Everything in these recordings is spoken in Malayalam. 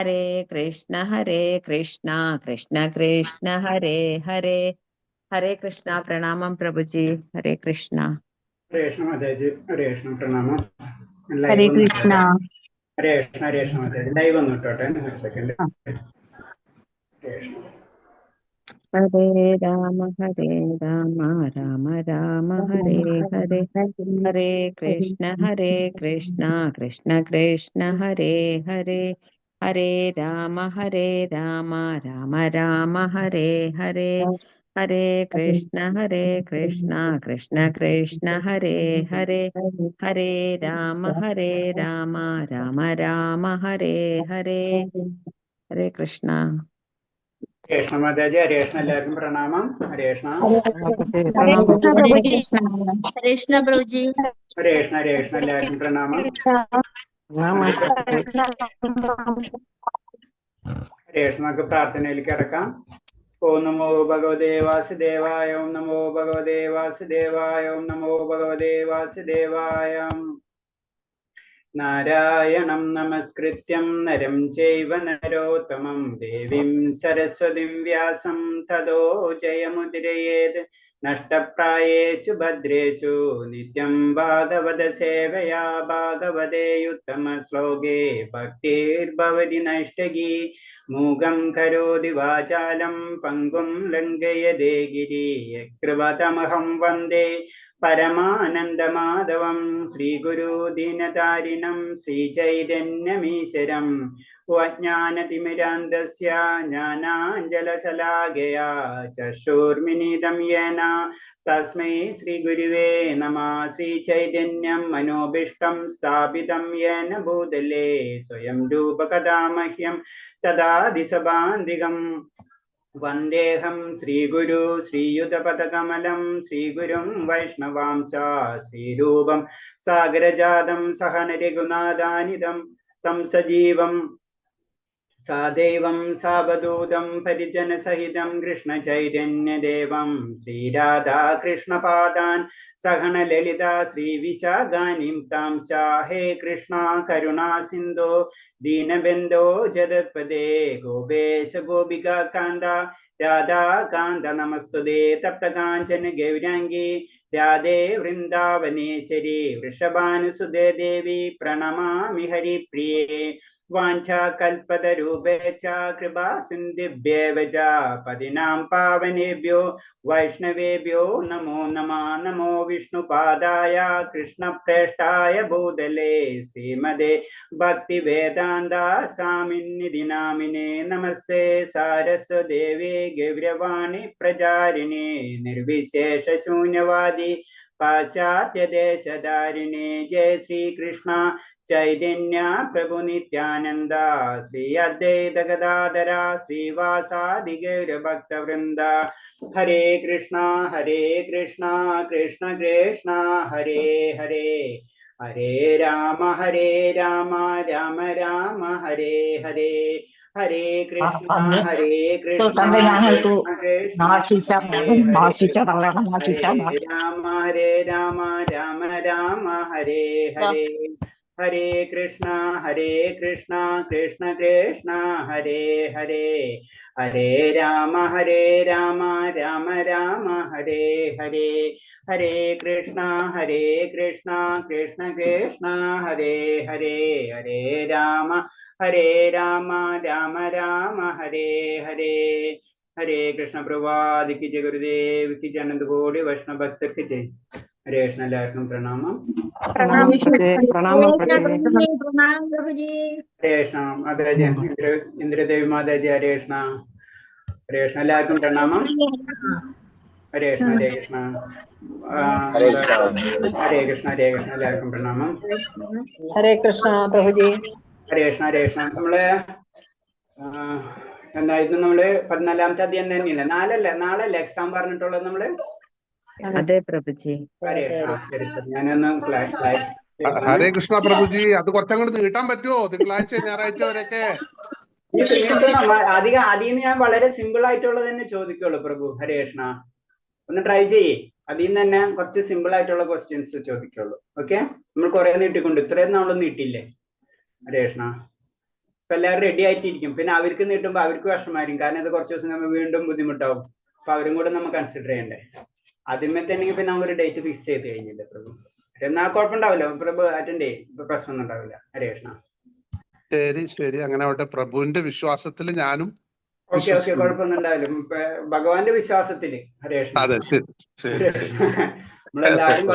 हरे कृष्ण कृष्ण कृष्ण हरे हरे हरे कृष्णा। प्रणामम प्रभुजी। हरे कृष्णा। हरे कृष्ण माताजी। हरे कृष्ण प्रणाम। हरे कृष्णा। हरे कृष्ण माताजी। ലൈവ് ഒന്ന് ഇട്ടോട്ടെ ഒരു സെക്കൻഡ്. हरे राम राम राम हरे हरे हरे कृष्ण कृष्ण कृष्ण हरे हरे हरे राम राम राम हरे हरे हरे कृष्ण कृष्ण कृष्ण हरे हरे हरे राम राम राम हरे हरे हरे कृष्णा। हरे कृष्ण माताजी। हरे कृष्ण എല്ലാവർക്കും പ്രണാമം. ഹരേ കൃഷ്ണ. हरे कृष्णा प्रभुजी। ഹരേ കൃഷ്ണ എല്ലാവർക്കും പ്രണാമം. ഹരേ കൃഷ്ണ. നമുക്ക് പ്രാർത്ഥനയിലേക്ക് കടക്കാം. ഓം നമോ ഭഗവതേ വാസുദേവായ. ഓം നമോ ഭഗവതേ വാസുദേവായ. ഓം നമോ ഭഗവതേ വാസുദേവായ. നാരായണം നമസ്കൃത്യം നരം ചൈവ നരോത്തമം ദേവീം സരസ്വതിം വ്യാസം തതോ ജയമുദിരയേത്. നഷ്ടപ്രായേഷു ഭദ്രേഷു നിത്യം ഭാഗവത സേവയാ ഭാഗവതേയുത്തമ ശ്ലോകേ ഭക്തിർഭവതി നൈഷ്ടകീ. മൂകം കരോതി വാചാലം പങ്കും ലംഘയതേ ഗിരി. യത്കൃപതമഹം വന്ദേ പരമാനന്ദമാധവം. ശ്രീഗുരു ദീനതാരിണം ശ്രീചൈതന്യമീശ്വരം. അജ്ഞാനതിമിരാന്ധസ്യ ജ്ഞാനാഞ്ജലശലാകയാ ചക്ഷുർമിലിതം യേന തസ്മൈ ശ്രീഗുരുവേ നമഃ. ശ്രീചൈതന്യം മനോഭീഷ്ടം സ്ഥാപിതം യേന ഭൂതലേ സ്വയം രൂപകഥാ മഹ്യം തദാതി സഭാന്തികം. വന്ദേഹം ശ്രീഗുരു ശ്രീയുതപദകമലം ശ്രീഗുരും വൈഷ്ണവാം ച ശ്രീരൂപം സാഗരജാതം സഹന രഘുനാഥാനിതം തം സജീവം സാദൈവം സാവധൂതം പരിജനസഹിതം കൃഷ്ണ ചൈതന്യദേവം ശ്രീരാധാകൃഷ്ണപാദാൻ സഹന ലളിത ശ്രീവിശാഖാനിം താം ഹേ കൃഷ്ണ കരുണാ സിന്ധോ ദീനബന്ധോ ജഗത്പദേ ഗോപേശ ഗോപികാന്ത രാധാകാന്ത നമസ്തുതേ. തപ്തകാഞ്ചന ഗൗരാംഗി രാധേ വൃന്ദാവനേശ്വരി വൃഷഭാനുസുതേ ദേവി പ്രണമാമി ഹരിപ്രിയേ. വാഞ്ചാകൽപതരൂപേച്ഛ കൃപാ സിന്ധിഭ്യേവ ച പതിനാം പാവനേഭ്യോ വൈഷ്ണവേഭ്യോ നമോ നമഃ. നമോ വിഷ്ണുപാദായ കൃഷ്ണപ്രേഷ്ഠായ ഭൂതലേ ശ്രീമതേ ഭക്തിവേദാന്ത സ്വാമിന്നിധി നാമിനേ. നമസ്തേ സാരസ്വതദേവേ ഗൗരവാണി പ്രചാരിണേ നിർവിശേഷ ശൂന്യവാദി പാശ്ചാത്യദേശധാരിണേ. ജയ ശ്രീകൃഷ്ണ ചൈതന്യ പ്രഭു നിത്യാനന്ദ ശ്രീ അദ്വൈത ഗദാധര ശ്രീവാസാദി ഗൗരഭക്തവൃന്ദ. ഹരേ കൃഷ്ണ കൃഷ്ണ കൃഷ്ണ ഹരേ ഹരേ ഹരേ രാമ രാമ രാമ ഹരേ ഹരേ ഹരേ കൃഷ്ണ കൃഷ്ണ കൃഷ്ണ ഹരേ രാമ രാമ ഹരേ ഹരേ. ഹരേ കൃഷ്ണ കൃഷ്ണ കൃഷ്ണ ഹരേ ഹരേ ഹരേ രാമ രാമ ഹരേ ഹരേ. ഹരേ കൃഷ്ണ കൃഷ്ണ കൃഷ്ണ ഹരേ ഹരേ ഹരേ രാമ രാമ ഹരേ ഹരേ. ഹരേ കൃഷ്ണ പ്രഭാത് കി ജയ ഗുരുദേവ് കി ജയ. അനന്ത കോടി വൈഷ്ണവ ഭക്തർക്ക് ജയ്. ഹരേ കൃഷ്ണ എല്ലാവർക്കും പ്രണാമം. ഹരേ കൃഷ്ണ മാതാജി. ഇന്ദ്രദേവി മാതാജി. ഹരേ കൃഷ്ണ എല്ലാവർക്കും പ്രണാമം. ഹരേ കൃഷ്ണ ഹരേ കൃഷ്ണ എല്ലാവർക്കും പ്രണാമം. ഹരേ കൃഷ്ണ പ്രഭുജി. ഹരേ കൃഷ്ണ. നമ്മള് എന്തായിരുന്നു? നമ്മള് 14ാമത്തെ അധ്യായം തന്നെയല്ലേ? നാളല്ലേ എക്സാം പറഞ്ഞിട്ടുള്ളത് നമ്മള്? അതെ പ്രഭുജി. ഹരേ കൃഷ്ണ. ശരി ശരി. ഞാനൊന്ന് ഹരേ കൃഷ്ണ പ്രഭുജി, അത് കുറച്ചങ്ങോട്ട് നീട്ടാൻ പറ്റുമോ? തിങ്കളാഴ്ച ഞായറാഴ്ച വരെയൊക്കെ അധികം അതിന്ന് ഞാൻ വളരെ സിമ്പിൾ ആയിട്ടുള്ളത് തന്നെ ചോദിക്കുള്ളൂ പ്രഭു. ഹരേ കൃഷ്ണ. ഒന്ന് ട്രൈ ചെയ്യേ. അതിൽ നിന്ന് തന്നെ കുറച്ച് സിമ്പിൾ ആയിട്ടുള്ള ക്വസ്റ്റ്യൻസ് ചോദിക്കുള്ളൂ. ഓക്കെ? നമ്മൾ കുറെ നീട്ടിക്കൊണ്ട് ഇത്രയും നമ്മളൊന്നും നീട്ടിയില്ലേ? ഹരേ കൃഷ്ണ. ഇപ്പൊ എല്ലാവരും റെഡി ആയിട്ടിരിക്കും. പിന്നെ അവർക്ക് നീട്ടുമ്പോൾ അവർക്ക് വിഷമായിരിക്കും, കാരണം ഇത് കുറച്ച് ദിവസം നമ്മൾ വീണ്ടും ബുദ്ധിമുട്ടാവും. അപ്പൊ അവരും കൂടെ നമ്മൾ കൺസിഡർ ചെയ്യണ്ടേ. ആദ്യമേ തന്നെ പിന്നെ നമ്മൾ ഒരു ഡേറ്റ് ഫിക്സ് ചെയ്ത് കഴിഞ്ഞില്ല പ്രഭു. എന്നാൽ കുഴപ്പമുണ്ടാവില്ല പ്രഭു, അറ്റൻഡ് ചെയ്യും, ഇപ്പൊ പ്രശ്നമൊന്നും ഉണ്ടാവില്ല. ഹരേ കൃഷ്ണ. ശരി ശരി, അങ്ങനെ ആവട്ടെ. പ്രഭുവിന്റെ വിശ്വാസത്തിൽ ഞാനും ഓക്കെ കുഴപ്പമൊന്നും ഉണ്ടാവില്ല. ഭഗവാന്റെ വിശ്വാസത്തില്. ഹരേ കൃഷ്ണ. അതെ, ശരി ശരി. നമ്മളെല്ലാരും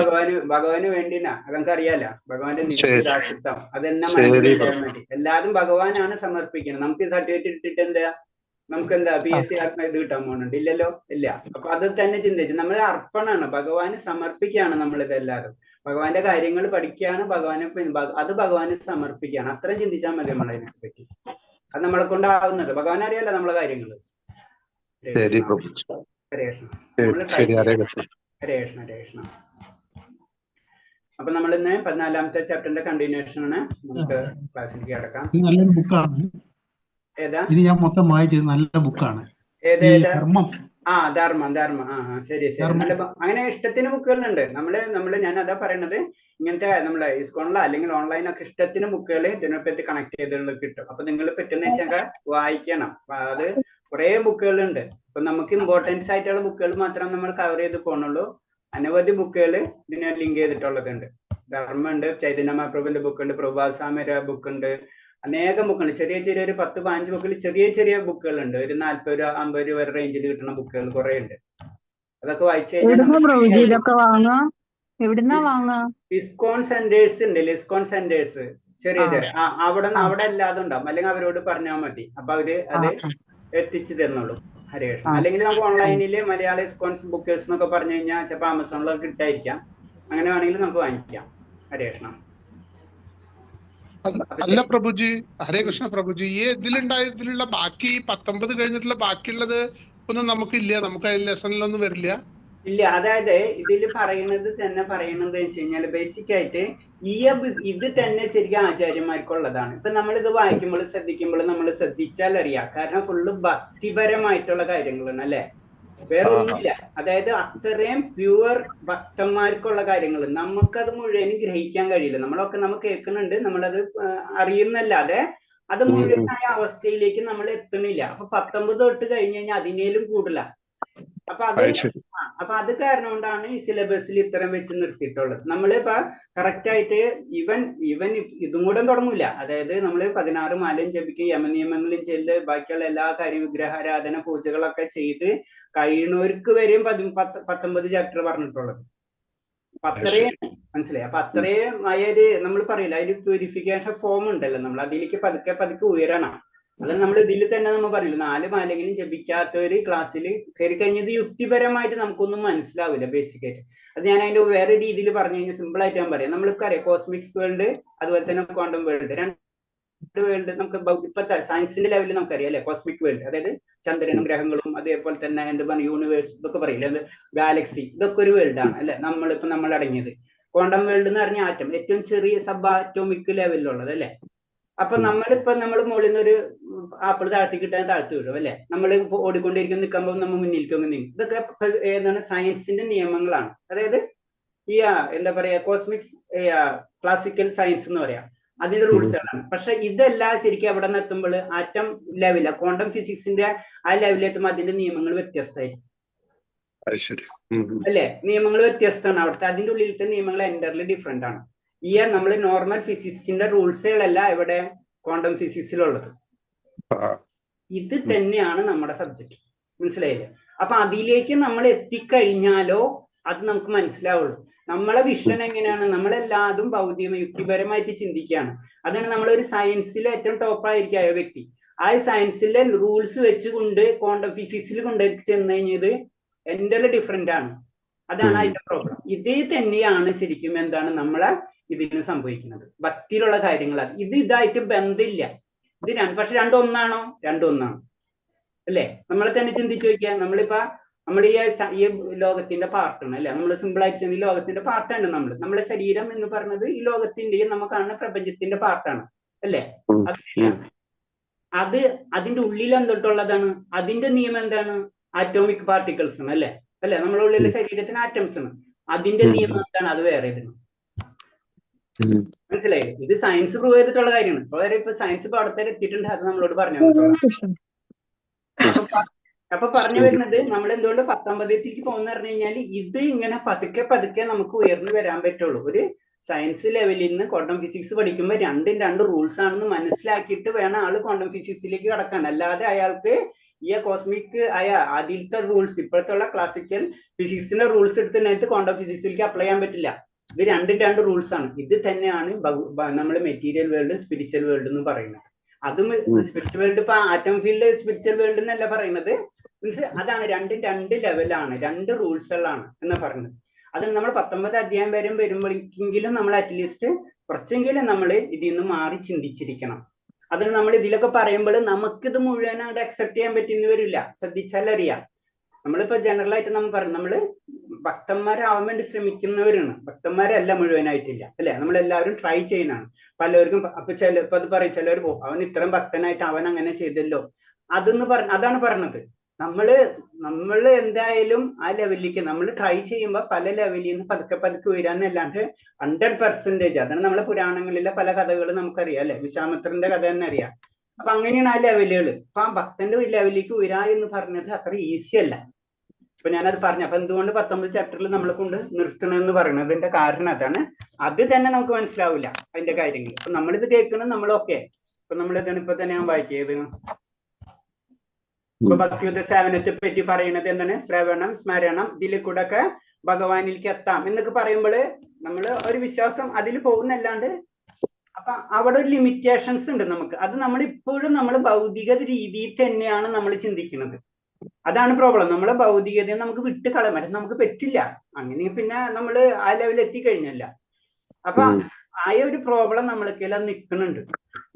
ഭഗവാന് വേണ്ടിനാ, അതൊക്കെ അറിയാലോ. ഭഗവാന്റെ നിത്യദാസിത്വം അതെന്നെ മനസ്സിൽ ചെയ്യാൻ വേണ്ടി എല്ലാരും ഭഗവാനാണ് സമർപ്പിക്കുന്നത്. നമുക്ക് സർട്ടിഫിക്കറ്റ് ഇട്ടിട്ട് എന്താ, നമുക്ക് എന്താ PSC ഇത് കിട്ടാൻ പോകുന്നുണ്ട്? ഇല്ലല്ലോ, ഇല്ല. അപ്പൊ അത് തന്നെ ചിന്തിച്ച് നമ്മൾ അർപ്പണാണ്, ഭഗവാന് സമർപ്പിക്കുകയാണ് നമ്മളിതെല്ലാവരും. ഭഗവാന്റെ കാര്യങ്ങൾ പഠിക്കുകയാണ്, അത് ഭഗവാന് സമർപ്പിക്കുകയാണ്. അത്രയും ചിന്തിച്ചാൽ മതി നമ്മളതിനെ പറ്റി. അത് നമ്മളെ കൊണ്ടാവുന്നത്. ഭഗവാൻ അറിയാലോ നമ്മളെ കാര്യങ്ങള്. ശരി പ്രഭു. ഹരേ കൃഷ്ണ. ശരി, ഹരേ കൃഷ്ണ. ഹരേ കൃഷ്ണ, ഹരേ കൃഷ്ണ. അപ്പൊ നമ്മൾ ഇന്ന് 14ാമത്തെ ചാപ്റ്ററിന്റെ കണ്ടിന്യൂഷൻ ആണ്. നമുക്ക് ക്ലാസ്സിലേക്ക് കിടക്കാം. നല്ലൊരു ബുക്കാണ്. ഏതാ ഇത് ഞാൻ മൊത്തം വായിച്ചത്, നല്ല ബുക്കാണ്. ധർമ്മം. ശരി. അങ്ങനെ ഇഷ്ടത്തിന് ബുക്കുകളുണ്ട്. ഞാൻ അതാ പറയണത്. ഇങ്ങനത്തെ നമ്മളെ ഇസ്കോണിലോ അല്ലെങ്കിൽ ഓൺലൈനൊക്കെ ഇഷ്ടത്തിന് ബുക്കുകൾ ഇതിനെപ്പറ്റി കണക്ട് ചെയ്തുള്ള കിട്ടും. അപ്പൊ നിങ്ങൾ പറ്റുന്ന വെച്ചാൽ വായിക്കണം. അത് കുറെ ബുക്കുകളുണ്ട്. അപ്പൊ നമുക്ക് ഇമ്പോർട്ടൻസ് ആയിട്ടുള്ള ബുക്കുകൾ മാത്രം നമ്മൾ കവർ ചെയ്ത് പോകണുള്ളൂ. അനവധി ബുക്കുകൾ ഇതിനെ ലിങ്ക് ചെയ്തിട്ടുള്ളതുണ്ട്. ധർമ്മ ഉണ്ട്, ചൈതന്യ മഹാപ്രഭുവിന്റെ ബുക്കുണ്ട്, പ്രഭാത് സ്വാമിയുടെ ബുക്കുണ്ട്, അനേകം ബുക്കുണ്ട്. ചെറിയ ഒരു 10-15 ബുക്കിൽ ചെറിയ ബുക്കുകളുണ്ട്. ഒരു 40-50 രൂപ വരെ റേഞ്ചിൽ കിട്ടുന്ന ബുക്കുകൾ കുറെ ഉണ്ട്. അതൊക്കെ വായിച്ചു കഴിഞ്ഞാൽ ഇസ്കോൺ സെന്റേഴ്സ് ഉണ്ട്. ഇസ്കോൺ സെന്റേഴ്സ് ചെറിയ അവിടെ എല്ലാതും ഉണ്ടാവും. അല്ലെങ്കിൽ അവരോട് പറഞ്ഞാൽ മതി, അപ്പൊ അവര് അത് എത്തിച്ചു തന്നോളൂ. ഹരേ കൃഷ്ണ. അല്ലെങ്കിൽ നമുക്ക് ഓൺലൈനിൽ മലയാള ഇസ്കോൺസ് ബുക്കേഴ്സ് എന്നൊക്കെ പറഞ്ഞു കഴിഞ്ഞാൽ ചിലപ്പോൾ ആമസോണിലൊക്കെ കിട്ടായിരിക്കാം. അങ്ങനെ വേണമെങ്കിൽ നമുക്ക് വാങ്ങിക്കാം. ഹരേ കൃഷ്ണ. അല്ല പ്രഭുജി, ഹരേ കൃഷ്ണ പ്രഭുജി, ഈ ഇതിലുള്ള ബാക്കി 19 കഴിഞ്ഞിട്ടുള്ള ബാക്കിയുള്ളത് ഒന്നും നമുക്കില്ല, നമുക്ക് ലെസണിലൊന്നും വരില്ല. ഇല്ല, അതായത് ഇതിൽ പറയണത് വെച്ച് കഴിഞ്ഞാൽ ബേസിക് ആയിട്ട് ഇത് തന്നെ ശരിക്കും ആചാര്യന്മാർക്കുള്ളതാണ്. ഇപ്പൊ നമ്മളിത് വായിക്കുമ്പോൾ ശ്രദ്ധിക്കുമ്പോൾ നമ്മൾ ശ്രദ്ധിച്ചാൽ അറിയാം. കാരണം ഫുള്ള് ഭക്തിപരമായിട്ടുള്ള കാര്യങ്ങളാണ്, അല്ലെ? വേറെ ഒന്നുമില്ല. അതായത് അത്രയും പ്യുവർ ഭക്തന്മാർക്കുള്ള കാര്യങ്ങൾ. നമുക്കത് മുഴുവനും ഗ്രഹിക്കാൻ കഴിയില്ല. നമ്മൾ കേൾക്കുന്നുണ്ട്, നമ്മളത് അറിയുന്നല്ലാതെ അത് മുഴുവനായ അവസ്ഥയിലേക്ക് നമ്മൾ എത്തണില്ല. അപ്പൊ 19 തൊട്ട് കഴിഞ്ഞ് കഴിഞ്ഞാൽ അതിനേലും കൂടുതല. അപ്പൊ അത് കാരണം കൊണ്ടാണ് ഈ സിലബസിൽ ഇത്തരം വെച്ച് നിർത്തിയിട്ടുള്ളത്. നമ്മളിപ്പോ കറക്റ്റ് ആയിട്ട് ഇവൻ ഇതും കൂടെ തുടങ്ങൂല. അതായത് നമ്മൾ 16 മാലയും ജപിക്കും, യമനിയമങ്ങളും ചെയ്ത് ബാക്കിയുള്ള എല്ലാ കാര്യം വിഗ്രഹാരാധന പൂജകളൊക്കെ ചെയ്ത് കഴിയുന്നവർക്ക് വരെയും 19 ചാപ്റ്റർ പറഞ്ഞിട്ടുള്ളത്. അപ്പൊ അത്രയും മനസ്സിലായി. അപ്പൊ അത്രയും നമ്മൾ പറയില്ല, അതിൽ പ്യൂരിഫിക്കേഷൻ ഫോം ഉണ്ടല്ലോ, നമ്മൾ അതിലേക്ക് പതുക്കെ ഉയരണം. അതാണ് നമ്മൾ ഇതിൽ തന്നെ നമ്മൾ പറയില്ല, 4 മാലെങ്കിലും ജപിക്കാത്തവര് ക്ലാസ്സിൽ കയറി കഴിഞ്ഞത് യുക്തിപരമായിട്ട് നമുക്കൊന്നും മനസ്സിലാവില്ല ബേസിക് ആയിട്ട്. അത് ഞാൻ അതിന്റെ വേറെ രീതിയിൽ പറഞ്ഞു കഴിഞ്ഞാൽ സിമ്പിൾ ആയിട്ട് ഞാൻ പറയാം. നമ്മൾക്ക് അറിയാം കോസ്മിക്സ് വേൾഡ്, അതുപോലെ തന്നെ ക്വാണ്ടം വേൾഡ്, 2 വേൾഡ് നമുക്ക് ഇപ്പോഴത്തെ സയൻസിന്റെ ലെവലിൽ നമുക്കറിയാം, അല്ലെ? കോസ്മിക് വേൾഡ്, അതായത് ചന്ദ്രനും ഗ്രഹങ്ങളും അതേപോലെ തന്നെ എന്താ പറയുക യൂണിവേഴ്സ് ഇതൊക്കെ പറയില്ല, അത് ഗാലക്സി, ഇതൊക്കെ ഒരു വേൾഡാണ്, അല്ലെ? നമ്മൾ അടങ്ങിയത്. ക്വാണ്ടം വേൾഡ് എന്ന് പറഞ്ഞ ആറ്റം, ഏറ്റവും ചെറിയ സബ് ആറ്റോമിക് ലെവലിലുള്ളത്, അല്ലെ? അപ്പൊ നമ്മൾ മുകളിൽ നിന്ന് ഒരു ആപ്പിൾ താഴ്ത്തി കിട്ടാൻ താഴ്ത്തി വിടും, അല്ലെ? നമ്മൾ ഓടിക്കൊണ്ടിരിക്കും, നിൽക്കുമ്പോൾ നമ്മൾ മുന്നിലേക്ക് നീങ്ങും. ഇതൊക്കെ ഏതാണ്? സയൻസിന്റെ നിയമങ്ങളാണ്. അതായത് ഈ എന്താ പറയാ കോസ്മിക്സ് ക്ലാസിക്കൽ സയൻസ് എന്ന് പറയാം, അതിന്റെ റൂൾസുകളാണ്. പക്ഷെ ഇതെല്ലാം ശരിക്കും എവിടെ നിന്ന് എത്തുമ്പോൾ ആറ്റം ലെവല ക്വാണ്ടം ഫിസിക്സിന്റെ ആ ലെവലിൽ എത്തുമ്പോൾ അതിന്റെ നിയമങ്ങൾ വ്യത്യസ്തമായിരിക്കും, അല്ലെ? നിയമങ്ങൾ വ്യത്യസ്തമാണ് അവിടുത്തെ. അതിന്റെ ഉള്ളിലത്തെ നിയമങ്ങൾ എൻ്റർലി ഡിഫറെന്റ് ആണ്. ഈ നമ്മൾ നോർമൽ ഫിസിക്സിന്റെ റൂൾസുകളല്ല ഇവിടെ ക്വാണ്ടം ഫിസിക്സിലുള്ളത്. ഇത് തന്നെയാണ് നമ്മുടെ സബ്ജക്ട്, മനസ്സിലായില്ലേ? അപ്പൊ അതിലേക്ക് നമ്മൾ എത്തിക്കഴിഞ്ഞാലോ അത് നമുക്ക് മനസ്സിലാവുള്ളൂ. നമ്മളെ വിഷൻ എങ്ങനെയാണ്? നമ്മളെല്ലാതും ഭൗതിക യുക്തിപരമായിട്ട് ചിന്തിക്കുകയാണ്. അതാണ് നമ്മളൊരു സയൻസിൽ ഏറ്റവും ടോപ്പായിരിക്കും ആ വ്യക്തി. ആ സയൻസിലെ റൂൾസ് വെച്ചുകൊണ്ട് ക്വാണ്ടം ഫിസിക്സിൽ കൊണ്ട് ചെന്ന് കഴിഞ്ഞത് എൻ്റർലി ഡിഫറെന്റ് ആണ്. അതാണ് അതിന്റെ പ്രോബ്ലം. ഇതേ തന്നെയാണ് ശരിക്കും എന്താണ് നമ്മളെ ഇതിന് സംഭവിക്കുന്നത് ഭക്തിയിലുള്ള കാര്യങ്ങളാണ്. ഇതായിട്ട് ബന്ധമില്ല. പക്ഷെ രണ്ടും ഒന്നാണോ? രണ്ടും ഒന്നാണ്, അല്ലെ? നമ്മളെ തന്നെ ചിന്തിച്ചു നോക്കിയാൽ നമ്മൾ ഈ ലോകത്തിന്റെ പാർട്ടാണ്, അല്ലെ? നമ്മൾ സിമ്പിൾ ആയിട്ട് ഈ ലോകത്തിന്റെ പാർട്ടാണ്. നമ്മളെ ശരീരം എന്ന് പറയുന്നത് ഈ ലോകത്തിന്റെയും നമുക്ക് കാണുന്ന പ്രപഞ്ചത്തിന്റെ പാർട്ടാണ്, അല്ലെ? അത് ശരിയാണ്. അതിന്റെ ഉള്ളിൽ എന്തിട്ടുള്ളതാണ്? അതിന്റെ നിയമം എന്താണ്? ആറ്റോമിക് പാർട്ടിക്കിൾസ് ആണ്, അല്ലെ? നമ്മളെ ഉള്ളിലെ ശരീരത്തിന് ആറ്റംസ് ആണ്. അതിന്റെ നിയമം എന്താണ്? അത് വേറെ ഇതിന്. മനസ്സിലായി? ഇത് സയൻസ് പ്രൂവ് ചെയ്തിട്ടുള്ള കാര്യമാണ്. ഇപ്പൊ സയൻസ് പാടത്തേക്ക് എത്തിയിട്ടുണ്ട്. അത് നമ്മളോട് പറഞ്ഞു തന്നിട്ടുള്ള. അപ്പൊ പറഞ്ഞു വരുന്നത് നമ്മൾ എന്തുകൊണ്ട് 19ലേക്ക് പോകുന്ന പറഞ്ഞു കഴിഞ്ഞാൽ ഇത് ഇങ്ങനെ പതുക്കെ പതുക്കെ നമുക്ക് ഉയർന്നു വരാൻ പറ്റുള്ളൂ. ഒരു സയൻസ് ലെവലിൽ നിന്ന് ക്വാണ്ടം ഫിസിക്സ് പഠിക്കുമ്പോൾ രണ്ടും രണ്ട് റൂൾസ് ആണെന്ന് മനസ്സിലാക്കിയിട്ട് വേണം ആള് ക്വാണ്ടം ഫിസിക്സിലേക്ക് കടക്കാൻ. അല്ലാതെ അയാൾക്ക് ഈ കോസ്മിക് ആയ ആദ്യത്തെ റൂൾസ് ഇപ്പോഴത്തെ ക്ലാസിക്കൽ ഫിസിക്സിന്റെ റൂൾസ് എടുത്തിട്ട് ക്വാണ്ടം ഫിസിക്സിലേക്ക് അപ്ലൈ ചെയ്യാൻ പറ്റില്ല. ഇത് രണ്ടും രണ്ട് റൂൾസ് ആണ്. ഇത് തന്നെയാണ് നമ്മൾ മെറ്റീരിയൽ വേൾഡ് സ്പിരിച്വൽ വേൾഡ് എന്ന് പറയുന്നത്. അതും സ്പിരിച്വൽ വേൾഡ് ഇപ്പൊ ആറ്റം ഫീൽഡ് സ്പിരിച്വൽ വേൾഡ് എന്നല്ല പറയുന്നത്. മീൻസ് അതാണ് രണ്ടും രണ്ട് ലെവലാണ്, രണ്ട് റൂൾസുകളാണ് എന്ന് പറയുന്നത്. അത് നമ്മൾ 19 അധ്യായം വരെ വരുമ്പോഴെങ്കിലും നമ്മൾ അറ്റ്ലീസ്റ്റ് കുറച്ചെങ്കിലും നമ്മൾ ഇതിൽ നിന്ന് മാറി ചിന്തിച്ചിരിക്കണം. അതിന് നമ്മൾ ഇതിലൊക്കെ പറയുമ്പോൾ നമുക്കിത് മുഴുവനായിട്ട് അക്സെപ്റ്റ് ചെയ്യാൻ പറ്റുന്ന വരില്ല. ശ്രദ്ധിച്ചാലറിയാം. നമ്മളിപ്പോ ജനറൽ ആയിട്ട് നമ്മൾ പറയും നമ്മള് ഭക്തന്മാരാവാൻ വേണ്ടി ശ്രമിക്കുന്നവരാണ്. ഭക്തന്മാരല്ല മുഴുവനായിട്ടില്ല, അല്ലെ? നമ്മളെല്ലാവരും ട്രൈ ചെയ്യുന്നതാണ്. പലർക്കും അപ്പൊ ചിലപ്പോ അത് പറയും, ചിലർ അവൻ ഇത്രയും ഭക്തനായിട്ട് അവൻ അങ്ങനെ ചെയ്തല്ലോ അതാണ് പറഞ്ഞത്. നമ്മള് എന്തായാലും ആ ലെവലിലേക്ക് നമ്മൾ ട്രൈ ചെയ്യുമ്പോൾ പല ലെവലിൽ നിന്ന് പതുക്കെ പതുക്കെ ഉയരാന്നല്ലാണ്ട് 100%. അതാണ് നമ്മളെ പുരാണങ്ങളിലെ പല കഥകളും നമുക്കറിയാം, അല്ലെ? വിശ്വാമിത്രന്റെ കഥ തന്നെ അറിയാം. അപ്പൊ അങ്ങനെയാണ് ആ ലെവലുകൾ. അപ്പൊ ആ ഭക്തന്റെ ലെവലിലേക്ക് ഉയരാ എന്ന് പറഞ്ഞത് അത്ര ഈസി അല്ല. ഇപ്പൊ ഞാനത് പറഞ്ഞു. അപ്പൊ എന്തുകൊണ്ട് 19 ചാപ്റ്ററിൽ നമ്മളെ കൊണ്ട് നിർത്തണമെന്ന് പറയുന്നതിന്റെ കാരണം അതാണ്. അത് തന്നെ നമുക്ക് മനസ്സിലാവില്ല അതിന്റെ കാര്യങ്ങൾ. അപ്പൊ നമ്മളിത് കേൾക്കണം, നമ്മളൊക്കെ ഇപ്പൊ നമ്മളിതാണ് ഇപ്പൊ തന്നെ ഞാൻ വായിക്കിയത്. ഇപ്പൊ ഭക്തിയുദ്ധ സേവനത്തെ പറ്റി പറയുന്നത് എന്താണ്? ശ്രവണം, സ്മരണം, ഇതിൽ കൂടെ ഒക്കെ ഭഗവാനിലേക്ക് എത്താം എന്നൊക്കെ പറയുമ്പോൾ നമ്മൾ ഒരു വിശ്വാസം അതിൽ പോകുന്നല്ലാണ്ട് അപ്പൊ അവിടെ ഒരു ലിമിറ്റേഷൻസ് ഉണ്ട് നമുക്ക്. അത് നമ്മൾ ഇപ്പോഴും നമ്മൾ ഭൗതിക രീതിയിൽ തന്നെയാണ് നമ്മൾ ചിന്തിക്കുന്നത്. അതാണ് പ്രോബ്ലം. നമ്മളെ ഭൗതികതയെ നമുക്ക് വിട്ട് കളയാൻ പറ്റും, നമുക്ക് പറ്റില്ല. അങ്ങനെ പിന്നെ നമ്മൾ ആ ലെവലിൽ എത്തിക്കഴിഞ്ഞല്ല. അപ്പൊ ആ ഒരു പ്രോബ്ലം നമ്മൾക്കെല്ലാം നിൽക്കുന്നുണ്ട്.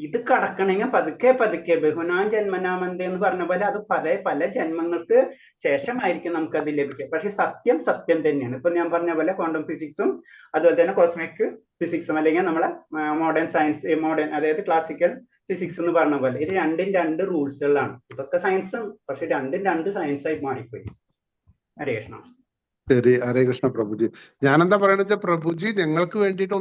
ഇത് കടക്കണമെങ്കിൽ പതുക്കെ പതുക്കെ ബഹുനാം ജന്മനാമന്ത എന്ന് പറഞ്ഞ പോലെ അത് പല ജന്മങ്ങൾക്ക് ശേഷമായിരിക്കും നമുക്ക് അത് ലഭിക്കുക. പക്ഷെ സത്യം സത്യം തന്നെയാണ്. ഇപ്പൊ ഞാൻ പറഞ്ഞ പോലെ ക്വാണ്ടം ഫിസിക്സും അതുപോലെ തന്നെ കോസ്മിക് ഫിസിക്സും അല്ലെങ്കിൽ നമ്മളെ മോഡേൺ സയൻസ്, അതായത് ക്ലാസിക്കൽ ഫിസിക്സ് എന്ന് പറഞ്ഞ പോലെ ഇത് രണ്ടും രണ്ട് റൂൾസുകളാണ്. ഇതൊക്കെ സയൻസും, പക്ഷെ രണ്ടും രണ്ട് സയൻസായി മാറിപ്പോയി. ഹരേ കൃഷ്ണ. ശരി, ഹരേ കൃഷ്ണ പ്രഭുജി. ഞാനെന്താ പറയണെന്ന് വെച്ചാൽ പ്രഭുജി ഞങ്ങൾക്ക് വേണ്ടിയിട്ട്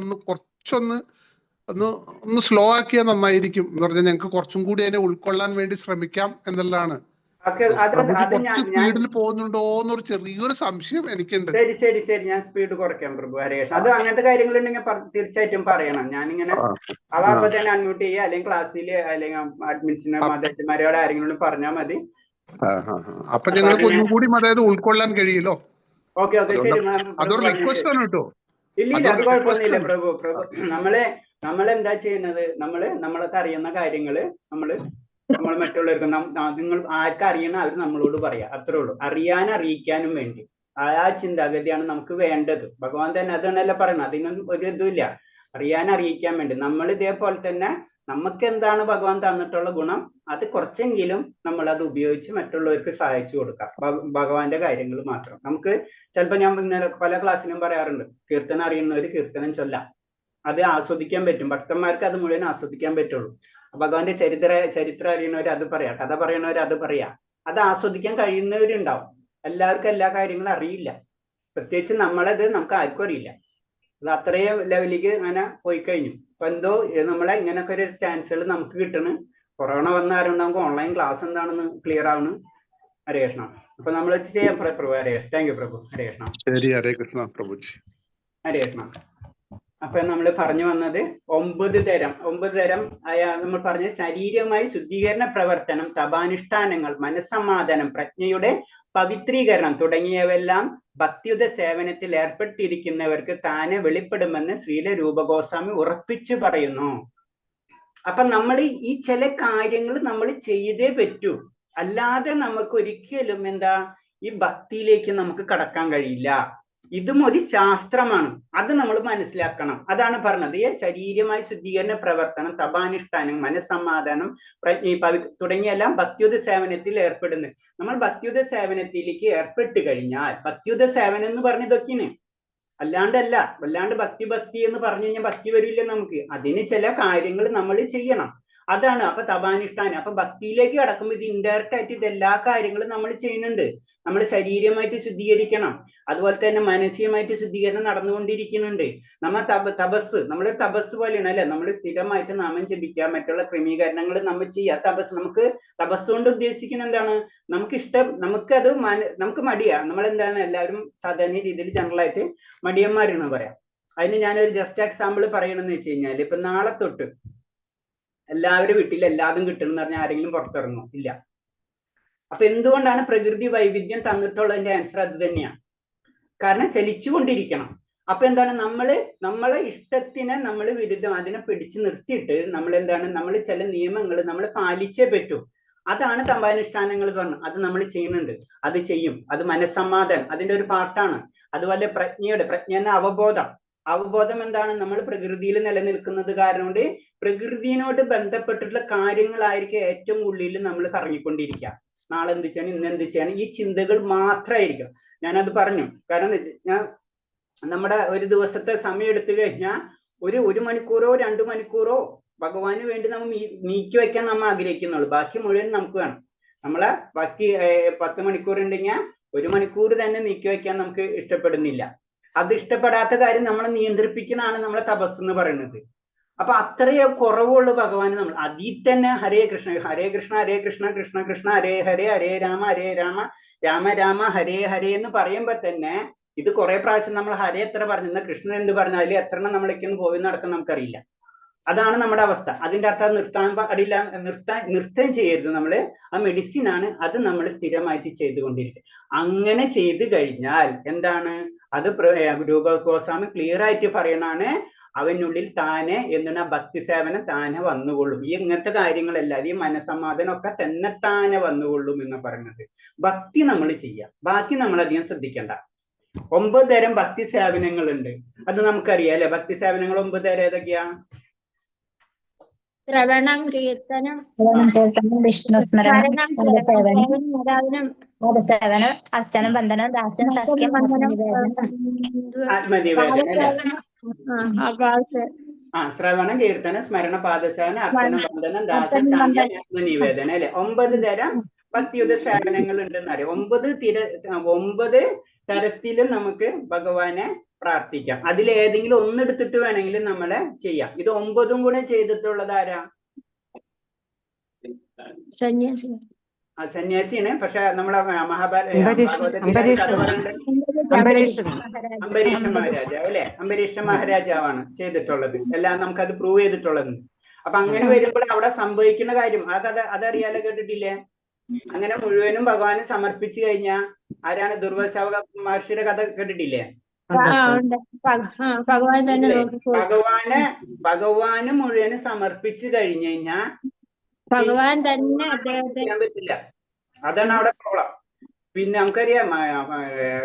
ഒന്ന് സ്ലോ ആക്കിയാൽ നന്നായിരിക്കും എന്ന് പറഞ്ഞാൽ ഞങ്ങൾക്ക് കുറച്ചും കൂടി അതിനെ ഉൾക്കൊള്ളാൻ വേണ്ടി ശ്രമിക്കാം എന്നുള്ളതാണ്. സ്പീഡിൽ പോകുന്നുണ്ടോ എന്നൊരു ചെറിയൊരു സംശയം എനിക്കുണ്ട്. ശരി, ഞാൻ സ്പീഡ് കുറയ്ക്കാം പ്രഭു. ഹരേ കൃഷ്ണ. അത് അങ്ങനത്തെ കാര്യങ്ങളുണ്ടെങ്കിൽ തീർച്ചയായിട്ടും പറയണം. ഞാനിങ്ങനെ അപ്പൊ തന്നെ അൺമ്യൂട്ട് ചെയ്യുക, അല്ലെങ്കിൽ ക്ലാസ്സിൽ അല്ലെങ്കിൽ അഡ്മിൻസിനോ മാതാപിതാക്കളോട് ആരെങ്കിലും പറഞ്ഞാൽ മതി. അപ്പൊ ഞങ്ങൾക്ക് ഒന്നും കൂടി അതായത് ഉൾക്കൊള്ളാൻ കഴിയുമല്ലോ. ഓക്കെ ശരി. അതൊരു റിക്വസ്റ്റ് ആണ് കേട്ടോ. ഇല്ല അത് കുഴപ്പമൊന്നുമില്ല പ്രഭു. നമ്മളെന്താ ചെയ്യുന്നത്? നമ്മളൊക്കെ അറിയുന്ന കാര്യങ്ങള് നമ്മൾ മറ്റുള്ളവർക്ക് നിങ്ങൾ ആർക്കറിയണം അവർ നമ്മളോട് പറയാ, അത്രേ ഉള്ളൂ. അറിയിക്കാനും വേണ്ടി ആ ചിന്താഗതിയാണ് നമുക്ക് വേണ്ടത്. ഭഗവാൻ തന്നെ അതാണല്ലോ പറയണം. അതിനൊന്നും ഒരു ഇതുമില്ല. അറിയിക്കാൻ വേണ്ടി നമ്മൾ ഇതേപോലെ തന്നെ നമുക്ക് എന്താണ് ഭഗവാൻ തന്നിട്ടുള്ള ഗുണം അത് കുറച്ചെങ്കിലും നമ്മൾ അത് ഉപയോഗിച്ച് മറ്റുള്ളവർക്ക് സഹായിച്ചു കൊടുക്കാം. ഭഗവാന്റെ കാര്യങ്ങൾ മാത്രം. നമുക്ക് ചിലപ്പോൾ ഞാൻ പല ക്ലാസ്സിലും പറയാറുണ്ട്, കീർത്തനം അറിയുന്നവർ കീർത്തനം ചൊല്ലാം. അത് ആസ്വദിക്കാൻ പറ്റും. ഭക്തന്മാർക്ക് അത് മുഴുവൻ ആസ്വദിക്കാൻ പറ്റുള്ളൂ. ഭഗവാന്റെ ചരിത്രം അറിയുന്നവർ അത് പറയാം, കഥ പറയുന്നവർ അത് പറയാം. അത് ആസ്വദിക്കാൻ കഴിയുന്നവരുണ്ടാവും. എല്ലാവർക്കും എല്ലാ കാര്യങ്ങളും അറിയില്ല. പ്രത്യേകിച്ച് നമുക്ക് ആർക്കും അറിയില്ല. അത് അത്രയും ലെവലിലേക്ക് അങ്ങനെ പോയി കഴിഞ്ഞു. അപ്പൊ എന്തോ നമ്മളെ ഇങ്ങനൊക്കെ ഒരു ചാൻസുകൾ നമുക്ക് കിട്ടണ്. കൊറോണ വന്ന ആരും നമുക്ക് ഓൺലൈൻ ക്ലാസ് എന്താണെന്ന് ക്ലിയർ ആവണ്. ഹരേ കൃഷ്ണ. അപ്പൊ നമ്മൾ ചെയ്യാം പ്രഭു. ഹരേ കൃഷ്ണ. താങ്ക് യു പ്രഭു. ഹരേ കൃഷ്ണ. ഹരേ കൃഷ്ണ പ്രഭുജി. ഹരേ കൃഷ്ണ. അപ്പൊ നമ്മൾ പറഞ്ഞു വന്നത് 9 തരം നമ്മൾ പറഞ്ഞ ശരീരമായി ശുദ്ധീകരണ പ്രവർത്തനം, തപാനുഷ്ഠാനങ്ങൾ, മനസ്സമാധാനം, പ്രജ്ഞയുടെ പവിത്രീകരണം തുടങ്ങിയവെല്ലാം ഭക്തിയുത സേവനത്തിൽ ഏർപ്പെട്ടിരിക്കുന്നവർക്ക് താനെ വെളിപ്പെടുമെന്ന് ശ്രീല രൂപഗോസ്വാമി ഉറപ്പിച്ചു പറയുന്നു. അപ്പൊ നമ്മൾ ഈ ചില കാര്യങ്ങൾ നമ്മൾ ചെയ്തേ പറ്റൂ. അല്ലാതെ നമുക്ക് ഒരിക്കലും ഈ ഭക്തിയിലേക്ക് നമുക്ക് കടക്കാൻ കഴിയില്ല. ഇതും ഒരു ശാസ്ത്രമാണ്. അത് നമ്മൾ മനസ്സിലാക്കണം. അതാണ് പറഞ്ഞത്. ശരീരമായി ശുദ്ധീകരണ പ്രവർത്തനം, തപാനുഷ്ഠാനം, മനസ്സമാധാനം, തുടങ്ങിയെല്ലാം ഭക്തിയുത സേവനത്തിൽ ഏർപ്പെടുന്നു. നമ്മൾ ഭക്തിയുത സേവനത്തിലേക്ക് ഏർപ്പെട്ട് കഴിഞ്ഞാൽ, ഭക്തിയുത സേവനം എന്ന് പറഞ്ഞതൊക്കെയാണ്, അല്ലാണ്ട് ഭക്തി എന്ന് പറഞ്ഞു കഴിഞ്ഞാൽ ഭക്തി വരില്ല നമുക്ക്. അതിന് ചില കാര്യങ്ങൾ നമ്മൾ ചെയ്യണം. അതാണ് അപ്പൊ തപാനുഷ്ഠാനം. അപ്പൊ ഭക്തിയിലേക്ക് കടക്കുമ്പോൾ ഇത് ഇൻഡയറക്റ്റ് ആയിട്ട് ഇത് എല്ലാ കാര്യങ്ങളും നമ്മൾ ചെയ്യുന്നുണ്ട്. നമ്മൾ ശരീരമായിട്ട് ശുദ്ധീകരിക്കണം, അതുപോലെ തന്നെ മാനസികമായിട്ട് ശുദ്ധീകരണം നടന്നുകൊണ്ടിരിക്കുന്നുണ്ട്. നമ്മൾ തപസ് നമ്മുടെ തപസ് പോലെയാണ് അല്ലെ, നമ്മൾ സ്ഥിരമായിട്ട് നാമം ജപിക്കുക, മറ്റുള്ള ക്രമീകരണങ്ങൾ നമ്മൾ ചെയ്യുക. തപസ് കൊണ്ട് ഉദ്ദേശിക്കുന്നത് എന്താണ്? നമുക്കത് നമുക്ക് മടിയാ, നമ്മളെന്താണ് എല്ലാവരും സാധാരണ രീതിയിൽ ജനറൽ ആയിട്ട് മടിയന്മാരെന്ന് പറയാം. അതിന് ഞാനൊരു ജസ്റ്റ് എക്സാമ്പിൾ പറയണമെന്ന് വെച്ച് കഴിഞ്ഞാൽ, ഇപ്പൊ നാളെ തൊട്ട് എല്ലാവരും വീട്ടിൽ എല്ലാതും കിട്ടണം എന്ന് പറഞ്ഞാൽ ആരെങ്കിലും പുറത്തിറങ്ങും? ഇല്ല. അപ്പൊ എന്തുകൊണ്ടാണ്? പ്രകൃതി വൈവിധ്യം തന്നിട്ടുള്ളതിന്റെ ആൻസർ അത് തന്നെയാണ്. കാരണം ചലിച്ചുകൊണ്ടിരിക്കണം. അപ്പൊ എന്താണ്, നമ്മളെ ഇഷ്ടത്തിനെ നമ്മൾ വിരുദ്ധം അതിനെ പിടിച്ചു നിർത്തിയിട്ട് നമ്മൾ ചില നിയമങ്ങൾ നമ്മൾ പാലിച്ചേ പറ്റൂ. അതാണ് തപാനുഷ്ഠാനങ്ങൾ പറഞ്ഞത്. അത് നമ്മൾ ചെയ്യുന്നുണ്ട്, അത് ചെയ്യും. അത് മനസ്സമാധാനം അതിന്റെ ഒരു പാർട്ടാണ്. അതുപോലെ പ്രജ്ഞ എന്ന അവബോധം എന്താണ്? നമ്മൾ പ്രകൃതിയിൽ നിലനിൽക്കുന്നത് കാരണം കൊണ്ട് പ്രകൃതിയോട് ബന്ധപ്പെട്ടിട്ടുള്ള കാര്യങ്ങളായിരിക്കും ഏറ്റവും ഉള്ളിൽ നമ്മൾ കറങ്ങിക്കൊണ്ടിരിക്കുക. നാളെ എന്ത് ചെയ്യണം, ഇന്ന് എന്ത് ചെയ്യണം, ഈ ചിന്തകൾ മാത്രമായിരിക്കും. ഞാനത് പറഞ്ഞു. കാരണം ഞാൻ നമ്മുടെ ഒരു ദിവസത്തെ സമയം എടുത്തു കഴിഞ്ഞാൽ ഒരു മണിക്കൂറോ 2 മണിക്കൂറോ ഭഗവാന് വേണ്ടി നമ്മൾ നീക്കി വെക്കാൻ നമ്മൾ ആഗ്രഹിക്കുന്നുള്ളൂ. ബാക്കി മുഴുവൻ നമുക്ക് വേണം. നമ്മളെ ബാക്കി 10 മണിക്കൂർ ഉണ്ടെങ്കിൽ 1 മണിക്കൂർ തന്നെ നീക്കി വെക്കാൻ നമുക്ക് ഇഷ്ടപ്പെടുന്നില്ല. അത് ഇഷ്ടപ്പെടാത്ത കാര്യം നമ്മളെ നിയന്ത്രിപ്പിക്കുന്നതാണ് നമ്മളെ തപസ് എന്ന് പറയുന്നത്. അപ്പൊ അത്രയോ കുറവുള്ള ഭഗവാന് നമ്മൾ അതിൽ തന്നെ ഹരേ കൃഷ്ണ ഹരേ കൃഷ്ണ ഹരേ കൃഷ്ണ കൃഷ്ണ കൃഷ്ണ ഹരേ ഹരേ ഹരേ രാമ രാമ രാമ ഹരേ ഹരേ എന്ന് പറയുമ്പോ തന്നെ ഇത് കുറെ പ്രാവശ്യം നമ്മൾ ഹരേ എത്ര പറഞ്ഞ കൃഷ്ണൻ എന്ത് പറഞ്ഞാൽ എത്ര നമ്മളേക്കൊന്ന് പോയി നടക്കാൻ നമുക്കറിയില്ല. അതാണ് നമ്മുടെ അവസ്ഥ. അതിന്റെ അർത്ഥം നിർത്താൻ പാടില്ല, നൃത്തം ചെയ്യരുത്. നമ്മള് ആ മെഡിസിൻ ആണ്, അത് നമ്മൾ സ്ഥിരമായിട്ട് ചെയ്തുകൊണ്ടിരിക്കും. അങ്ങനെ ചെയ്തു കഴിഞ്ഞാൽ എന്താണ് അത്? രൂപ ഗോസ്വാമി ക്ലിയർ ആയിട്ട് പറയണാണ്, അവനുള്ളിൽ താനെ എന്തിനാ ഭക്തി സേവനം താനെ വന്നുകൊള്ളും. ഈ ഇങ്ങനത്തെ കാര്യങ്ങളെല്ലാം ഈ മനസ്സമാധാനം ഒക്കെ താനെ വന്നുകൊള്ളും എന്ന് പറയുന്നത്. ഭക്തി നമ്മൾ ചെയ്യാം, ബാക്കി നമ്മൾ അധികം ശ്രദ്ധിക്കണ്ട. 9 തരം ഭക്തി സേവനങ്ങളുണ്ട്, അത് നമുക്കറിയാം അല്ലെ. ഭക്തി സേവനങ്ങൾ 9 തരം ഏതൊക്കെയാ? ശ്രവണം, കീർത്തനം, വിഷ്ണുസ്മരണം, പാദസേവനം, അർച്ചനം, വന്ദനം, ദാസ്യം, സഖ്യം, ആത്മനിവേദനം അല്ലെ. ശ്രവണം, കീർത്തനം, സ്മരണ, പാദസേവനം, അർച്ചനം, വന്ദനം, ദാസ്യം, സാഖ്യം, ആത്മനിവേദനം അല്ലെ. 9 തരം ഭക്തിയുത സേവനങ്ങൾ ഉണ്ടെന്ന് അറിയാം. 9 തരത്തിലും നമുക്ക് ഭഗവാനെ പ്രാർത്ഥിക്കാം. അതിലേതെങ്കിലും ഒന്നെടുത്തിട്ട് വേണമെങ്കിലും നമ്മളെ ചെയ്യാം. ഇത് 9ഉം കൂടെ ചെയ്തിട്ടുള്ളത് ആരാ? സന്യാസിയാണ്. പക്ഷെ നമ്മളെ അംബരീഷ മഹാരാജാവ് അല്ലെ, അംബരീഷ മഹാരാജാവാണ് ചെയ്തിട്ടുള്ളത്. എല്ലാം നമുക്കത് പ്രൂവ് ചെയ്തിട്ടുള്ളത്. അപ്പൊ അങ്ങനെ വരുമ്പോൾ അവിടെ സംഭവിക്കുന്ന കാര്യം ആ കഥ അതറിയാലോ, കേട്ടിട്ടില്ലേ? അങ്ങനെ മുഴുവനും ഭഗവാന് സമർപ്പിച്ചു കഴിഞ്ഞാൽ ആരാണ്? ദുർവാസ മഹർഷിയുടെ കഥ കേട്ടിട്ടില്ലേ? ഭഗവാന് മുഴുവനും സമർപ്പിച്ചു കഴിഞ്ഞു കഴിഞ്ഞാൽ ഭഗവാൻ തന്നെ ചെയ്യാൻ പറ്റില്ല. അതാണ് അവിടെ പ്രോബ്ലം. പിന്നെ നമുക്കറിയാം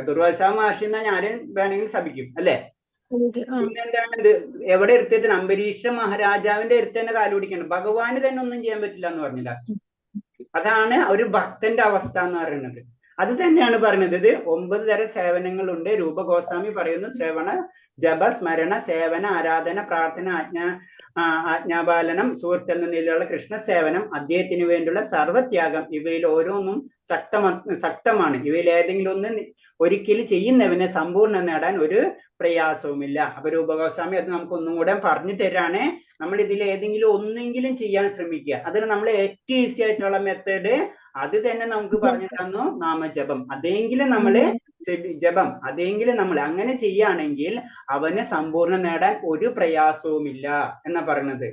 ദുർവാസ മഹർഷി എന്നാ ഞാനും വേണമെങ്കിൽ ശപിക്കും അല്ലെ. പിന്നെന്താണ് ഇത് എവിടെ എടുത്തതിന്? അംബരീഷ മഹാരാജാവിന്റെ അടുത്ത് തന്നെ കാല് പിടിക്കണം. ഭഗവാന് തന്നെ ഒന്നും ചെയ്യാൻ പറ്റില്ല എന്ന് പറഞ്ഞു ലാസ്റ്റ്. അതാണ് ഒരു ഭക്തന്റെ അവസ്ഥ എന്ന് പറയുന്നത്. അത് തന്നെയാണ് പറയുന്നത്. ഇത് 9 തരം സേവനങ്ങളുണ്ട്. രൂപ ഗോസ്വാമി പറയുന്നു, ശ്രവണ, ജപ, സ്മരണ, സേവന, ആരാധന, പ്രാർത്ഥന, ആജ്ഞാപാലനം, സുഹൃത്ത് എന്ന നിലയിലുള്ള കൃഷ്ണ സേവനം, അദ്ദേഹത്തിന് വേണ്ടിയുള്ള സർവത്യാഗം. ഇവയിൽ ഓരോന്നും ശക്തമാണ്. ഇവയിൽ ഏതെങ്കിലും ഒന്ന് ഒരിക്കലും ചെയ്യുന്നവനെ സമ്പൂർണ്ണം നേടാൻ ഒരു പ്രയാസവുമില്ല. അപ്പൊ രൂപഗോസ്വാമി അത് നമുക്ക് ഒന്നും കൂടെ പറഞ്ഞു തരാണ്. നമ്മൾ ഇതിൽ ഏതെങ്കിലും ഒന്നെങ്കിലും ചെയ്യാൻ ശ്രമിക്കുക. അതിന് നമ്മൾ ഏറ്റവും ഈസി ആയിട്ടുള്ള മെത്തേഡ് അത് തന്നെ നമുക്ക് പറഞ്ഞു തന്നു, നാമജപം. അതെങ്കിലും നമ്മള് ജപം അതെങ്കിലും നമ്മൾ അങ്ങനെ ചെയ്യുകയാണെങ്കിൽ അവനെ സമ്പൂർണ്ണം നേടാൻ ഒരു പ്രയാസവുമില്ല എന്നാ പറയുന്നത്.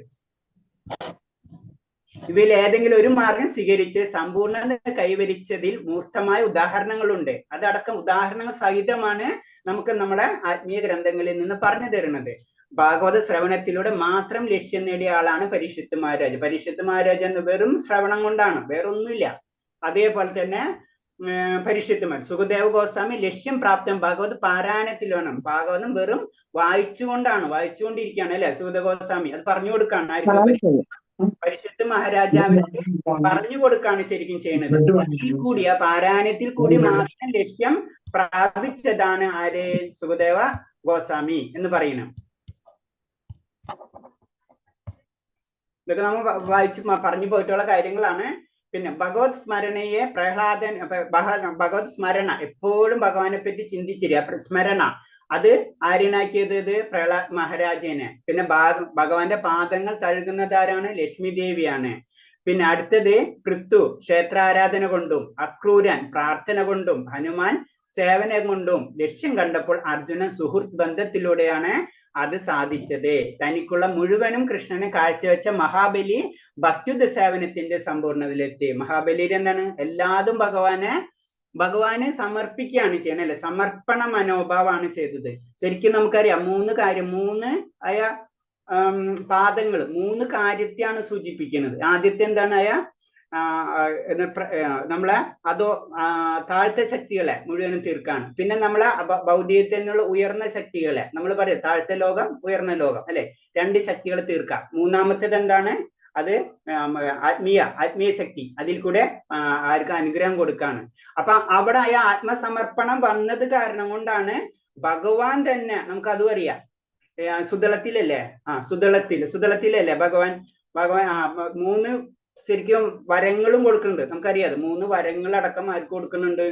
ഇവയിൽ ഏതെങ്കിലും ഒരു മാർഗം സ്വീകരിച്ച് സമ്പൂർണ്ണത കൈവരിച്ചതിൽ മൂർത്തമായ ഉദാഹരണങ്ങളുണ്ട്. അതടക്കം ഉദാഹരണങ്ങൾ സഹിതമാണ് നമുക്ക് നമ്മുടെ ആത്മീയ ഗ്രന്ഥങ്ങളിൽ നിന്ന് പറഞ്ഞു തരുന്നത്. ഭാഗവത ശ്രവണത്തിലൂടെ മാത്രം ലക്ഷ്യം നേടിയ ആളാണ് പരീക്ഷിത്ത് മഹാരാജ്. പരീക്ഷിത്ത് മഹാരാജ് എന്ന് വെറും ശ്രവണം കൊണ്ടാണ്, വേറൊന്നുമില്ല. അതേപോലെ തന്നെ സുഖദേവ ഗോസ്വാമി ലക്ഷ്യം പ്രാപ്തം ഭാഗവത് പാരായണത്തിലാണ്. ഭാഗവതം വെറും വായിച്ചുകൊണ്ടിരിക്കുകയാണ് അല്ലെ സുഖദേവ ഗോസ്വാമി. അത് പറഞ്ഞു കൊടുക്കാണ് ആയിരിക്കും, പരിശുദ്ധ മഹാരാജാവിന് പറഞ്ഞു കൊടുക്കാണ് ശരിക്കും ചെയ്യുന്നത്. അതിൽ കൂടി ആ പാരായണത്തിൽ കൂടി മാത്രം ലക്ഷ്യം പ്രാപിച്ചതാണ് ആര്? സുഖദേവ ഗോസ്വാമി എന്ന് പറയുന്നു. ഇതൊക്കെ നമ്മൾ വായിച്ച് പറഞ്ഞു പോയിട്ടുള്ള കാര്യങ്ങളാണ്. പിന്നെ ഭഗവത് സ്മരണയെ പ്രഹ്ലാദൻ ഭഗവത് സ്മരണ എപ്പോഴും ഭഗവാനെ പറ്റി ചിന്തിച്ചിരിക്കുക. സ്മരണ അത് ആര്യനാക്കിയത് പ്രഹ്ലാദ് മഹാരാജനെ. പിന്നെ ഭഗവാന്റെ പാദങ്ങൾ കഴുകുന്നത് ആരാണ്? ലക്ഷ്മി ദേവിയാണ്. പിന്നെ അടുത്തത് പൃഥു ക്ഷേത്രാരാധന കൊണ്ടും, അക്രൂരൻ പ്രാർത്ഥന കൊണ്ടും, ഹനുമാൻ സേവനം കൊണ്ടും ലക്ഷ്യം കണ്ടപ്പോൾ അർജുനൻ സുഹൃത്ത് ബന്ധത്തിലൂടെയാണ് അത് സാധിച്ചത്. തനിക്കുള്ള മുഴുവനും കൃഷ്ണനെ കാഴ്ചവെച്ച മഹാബലി ഭക്തിയുദ്ധ സേവനത്തിന്റെ സമ്പൂർണ്ണതയിലെത്തി. മഹാബലിയുടെ എന്താണ്? എല്ലാതും ഭഗവാനെ സമർപ്പിക്കുകയാണ് ചെയ്യണത് അല്ലെ? സമർപ്പണ മനോഭാവമാണ് ചെയ്തത്. ശരിക്കും നമുക്കറിയാം 3 കാര്യം, 3 പാദങ്ങൾ 3 കാര്യത്തെയാണ് സൂചിപ്പിക്കുന്നത്. ആദ്യത്തെ എന്താണ്? നമ്മളെ താഴ്ത്ത ശക്തികളെ മുഴുവനും തീർക്കാണ്. പിന്നെ നമ്മളെ ഭൗതികത്തിൽ നിന്നുള്ള ഉയർന്ന ശക്തികളെ നമ്മൾ പറയാം താഴ്ത്ത ലോകം, ഉയർന്ന ലോകം അല്ലെ? 2 ശക്തികളെ തീർക്കാം. മൂന്നാമത്തേത് എന്താണ്? അത് ആത്മീയ ശക്തി. അതിൽ കൂടെ ആർക്ക് അനുഗ്രഹം കൊടുക്കാണ്. അപ്പൊ അവിടെ ആത്മസമർപ്പണം വന്നത് കാരണം കൊണ്ടാണ് ഭഗവാൻ തന്നെ, നമുക്ക് അതും അറിയാം, സുതളത്തിലല്ലേ? സുതളത്തിലല്ലേ ഭഗവാൻ 3 ശരിക്കും വരങ്ങളും കൊടുക്കുന്നുണ്ട്. നമുക്കറിയാം 3 വരങ്ങളടക്കം ആർക്ക് കൊടുക്കുന്നുണ്ട്?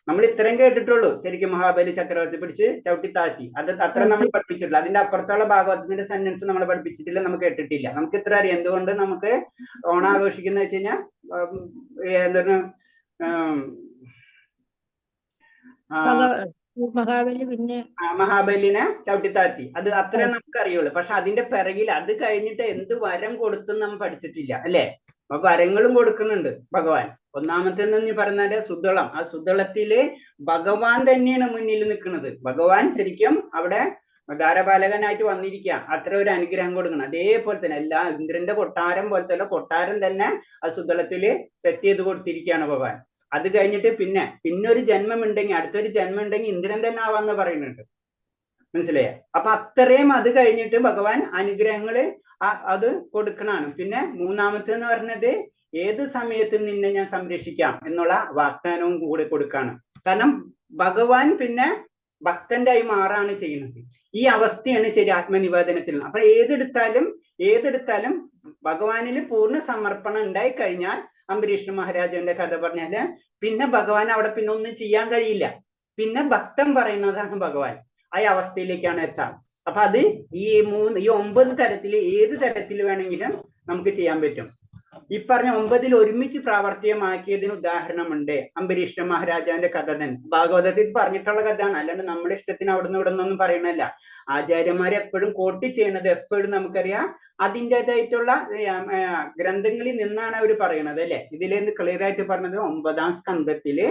നമ്മൾ ഇത്രയും കേട്ടിട്ടുള്ളൂ. ശരിക്കും മഹാബലി ചക്രവർത്തി പിടിച്ച് ചവിട്ടി താഴ്ത്തി, അത് അത്ര നമ്മൾ പഠിപ്പിച്ചിട്ടില്ല. അതിന്റെ അപ്പുറത്തുള്ള ഭാഗവതത്തിന്റെ സെന്റൻസ് നമ്മൾ പഠിപ്പിച്ചിട്ടില്ല, നമുക്ക് കേട്ടിട്ടില്ല. നമുക്ക് ഇത്ര അറിയാം. എന്തുകൊണ്ട് നമുക്ക് ഓണം ആഘോഷിക്കുന്ന വെച്ച് കഴിഞ്ഞാൽ എന്താണ് മഹാബലിനെ ചവിട്ടിത്താഴ്ത്തി, അത് അത്രേ നമുക്ക് അറിയുള്ളൂ. പക്ഷെ അതിന്റെ പിറകിൽ അത് കഴിഞ്ഞിട്ട് എന്ത് വരം കൊടുത്തെന്ന് നമ്മൾ പഠിച്ചിട്ടില്ല അല്ലെ? അപ്പൊ വരങ്ങളും കൊടുക്കുന്നുണ്ട് ഭഗവാൻ. ഒന്നാമത്തെ നീ പറഞ്ഞാല് സുതളം. ആ സുതളത്തില് ഭഗവാൻ തന്നെയാണ് മുന്നിൽ നിൽക്കുന്നത്. ഭഗവാൻ ശരിക്കും അവിടെ ധാരപാലകനായിട്ട് വന്നിരിക്കുക. അത്ര ഒരു അനുഗ്രഹം കൊടുക്കണം. അതേപോലെ തന്നെ എല്ലാ ഇന്ദ്രന്റെ കൊട്ടാരം പോലത്തെ കൊട്ടാരം തന്നെ ആ സുതളത്തില് സെറ്റ് ചെയ്ത് കൊടുത്തിരിക്കുകയാണ് ഭഗവാൻ. അത് കഴിഞ്ഞിട്ട് പിന്നെ ഒരു ജന്മം ഉണ്ടെങ്കിൽ, അടുത്തൊരു ജന്മം ഉണ്ടെങ്കിൽ ഇന്ദ്രൻ തന്നെ ആവാന്ന് പറയുന്നുണ്ട്. മനസ്സിലായോ? അപ്പൊ അത്രയും അത് കഴിഞ്ഞിട്ട് ഭഗവാൻ അനുഗ്രഹങ്ങള് അത് കൊടുക്കണാണ്. പിന്നെ മൂന്നാമത്തെന്ന് പറഞ്ഞത് ഏത് സമയത്തും നിന്നെ ഞാൻ സംരക്ഷിക്കാം എന്നുള്ള വാഗ്ദാനവും കൂടെ കൊടുക്കാണ്. കാരണം ഭഗവാൻ പിന്നെ ഭക്തന്റെ ആയി മാറാണ് ചെയ്യുന്നത്. ഈ അവസ്ഥയാണ് ശരി ആത്മനിവേദനത്തിൽ. അപ്പൊ ഏതെടുത്താലും ഭഗവാനിൽ പൂർണ്ണ സമർപ്പണം ഉണ്ടായി കഴിഞ്ഞാൽ, അംബരീഷ് മഹാരാജന്റെ കഥ പറഞ്ഞാല് പിന്നെ ഭഗവാൻ അവിടെ പിന്നെ ഒന്നും ചെയ്യാൻ കഴിയില്ല. പിന്നെ ഭക്തൻ പറയുന്നതാണ് ഭഗവാൻ. ആ അവസ്ഥയിലേക്കാണ് എത്താം. അപ്പൊ അത് ഈ 9 തരത്തില് ഏത് തരത്തിൽ വേണമെങ്കിലും നമുക്ക് ചെയ്യാൻ പറ്റും. ഈ പറഞ്ഞ 9 ഒരുമിച്ച് പ്രാവർത്തികമാക്കിയതിന് ഉദാഹരണമുണ്ട്. അംബരീഷ് മഹാരാജാവിന്റെ കഥ തന്നെ ഭാഗവതത്തിൽ പറഞ്ഞിട്ടുള്ള കഥയാണ്. അല്ലാണ്ട് നമ്മുടെ ഇഷ്ടത്തിന് അവിടുന്ന് ഇവിടെ നിന്നൊന്നും പറയണല്ല. ആചാര്യന്മാരെ എപ്പോഴും കോട്ട് ചെയ്യുന്നത് എപ്പോഴും നമുക്കറിയാം അതിൻ്റെതായിട്ടുള്ള ഗ്രന്ഥങ്ങളിൽ നിന്നാണ് അവർ പറയുന്നത് അല്ലെ? ഇതിലേന്ന് ക്ലിയർ ആയിട്ട് പറഞ്ഞത് 9ാം സ്കന്ധത്തില്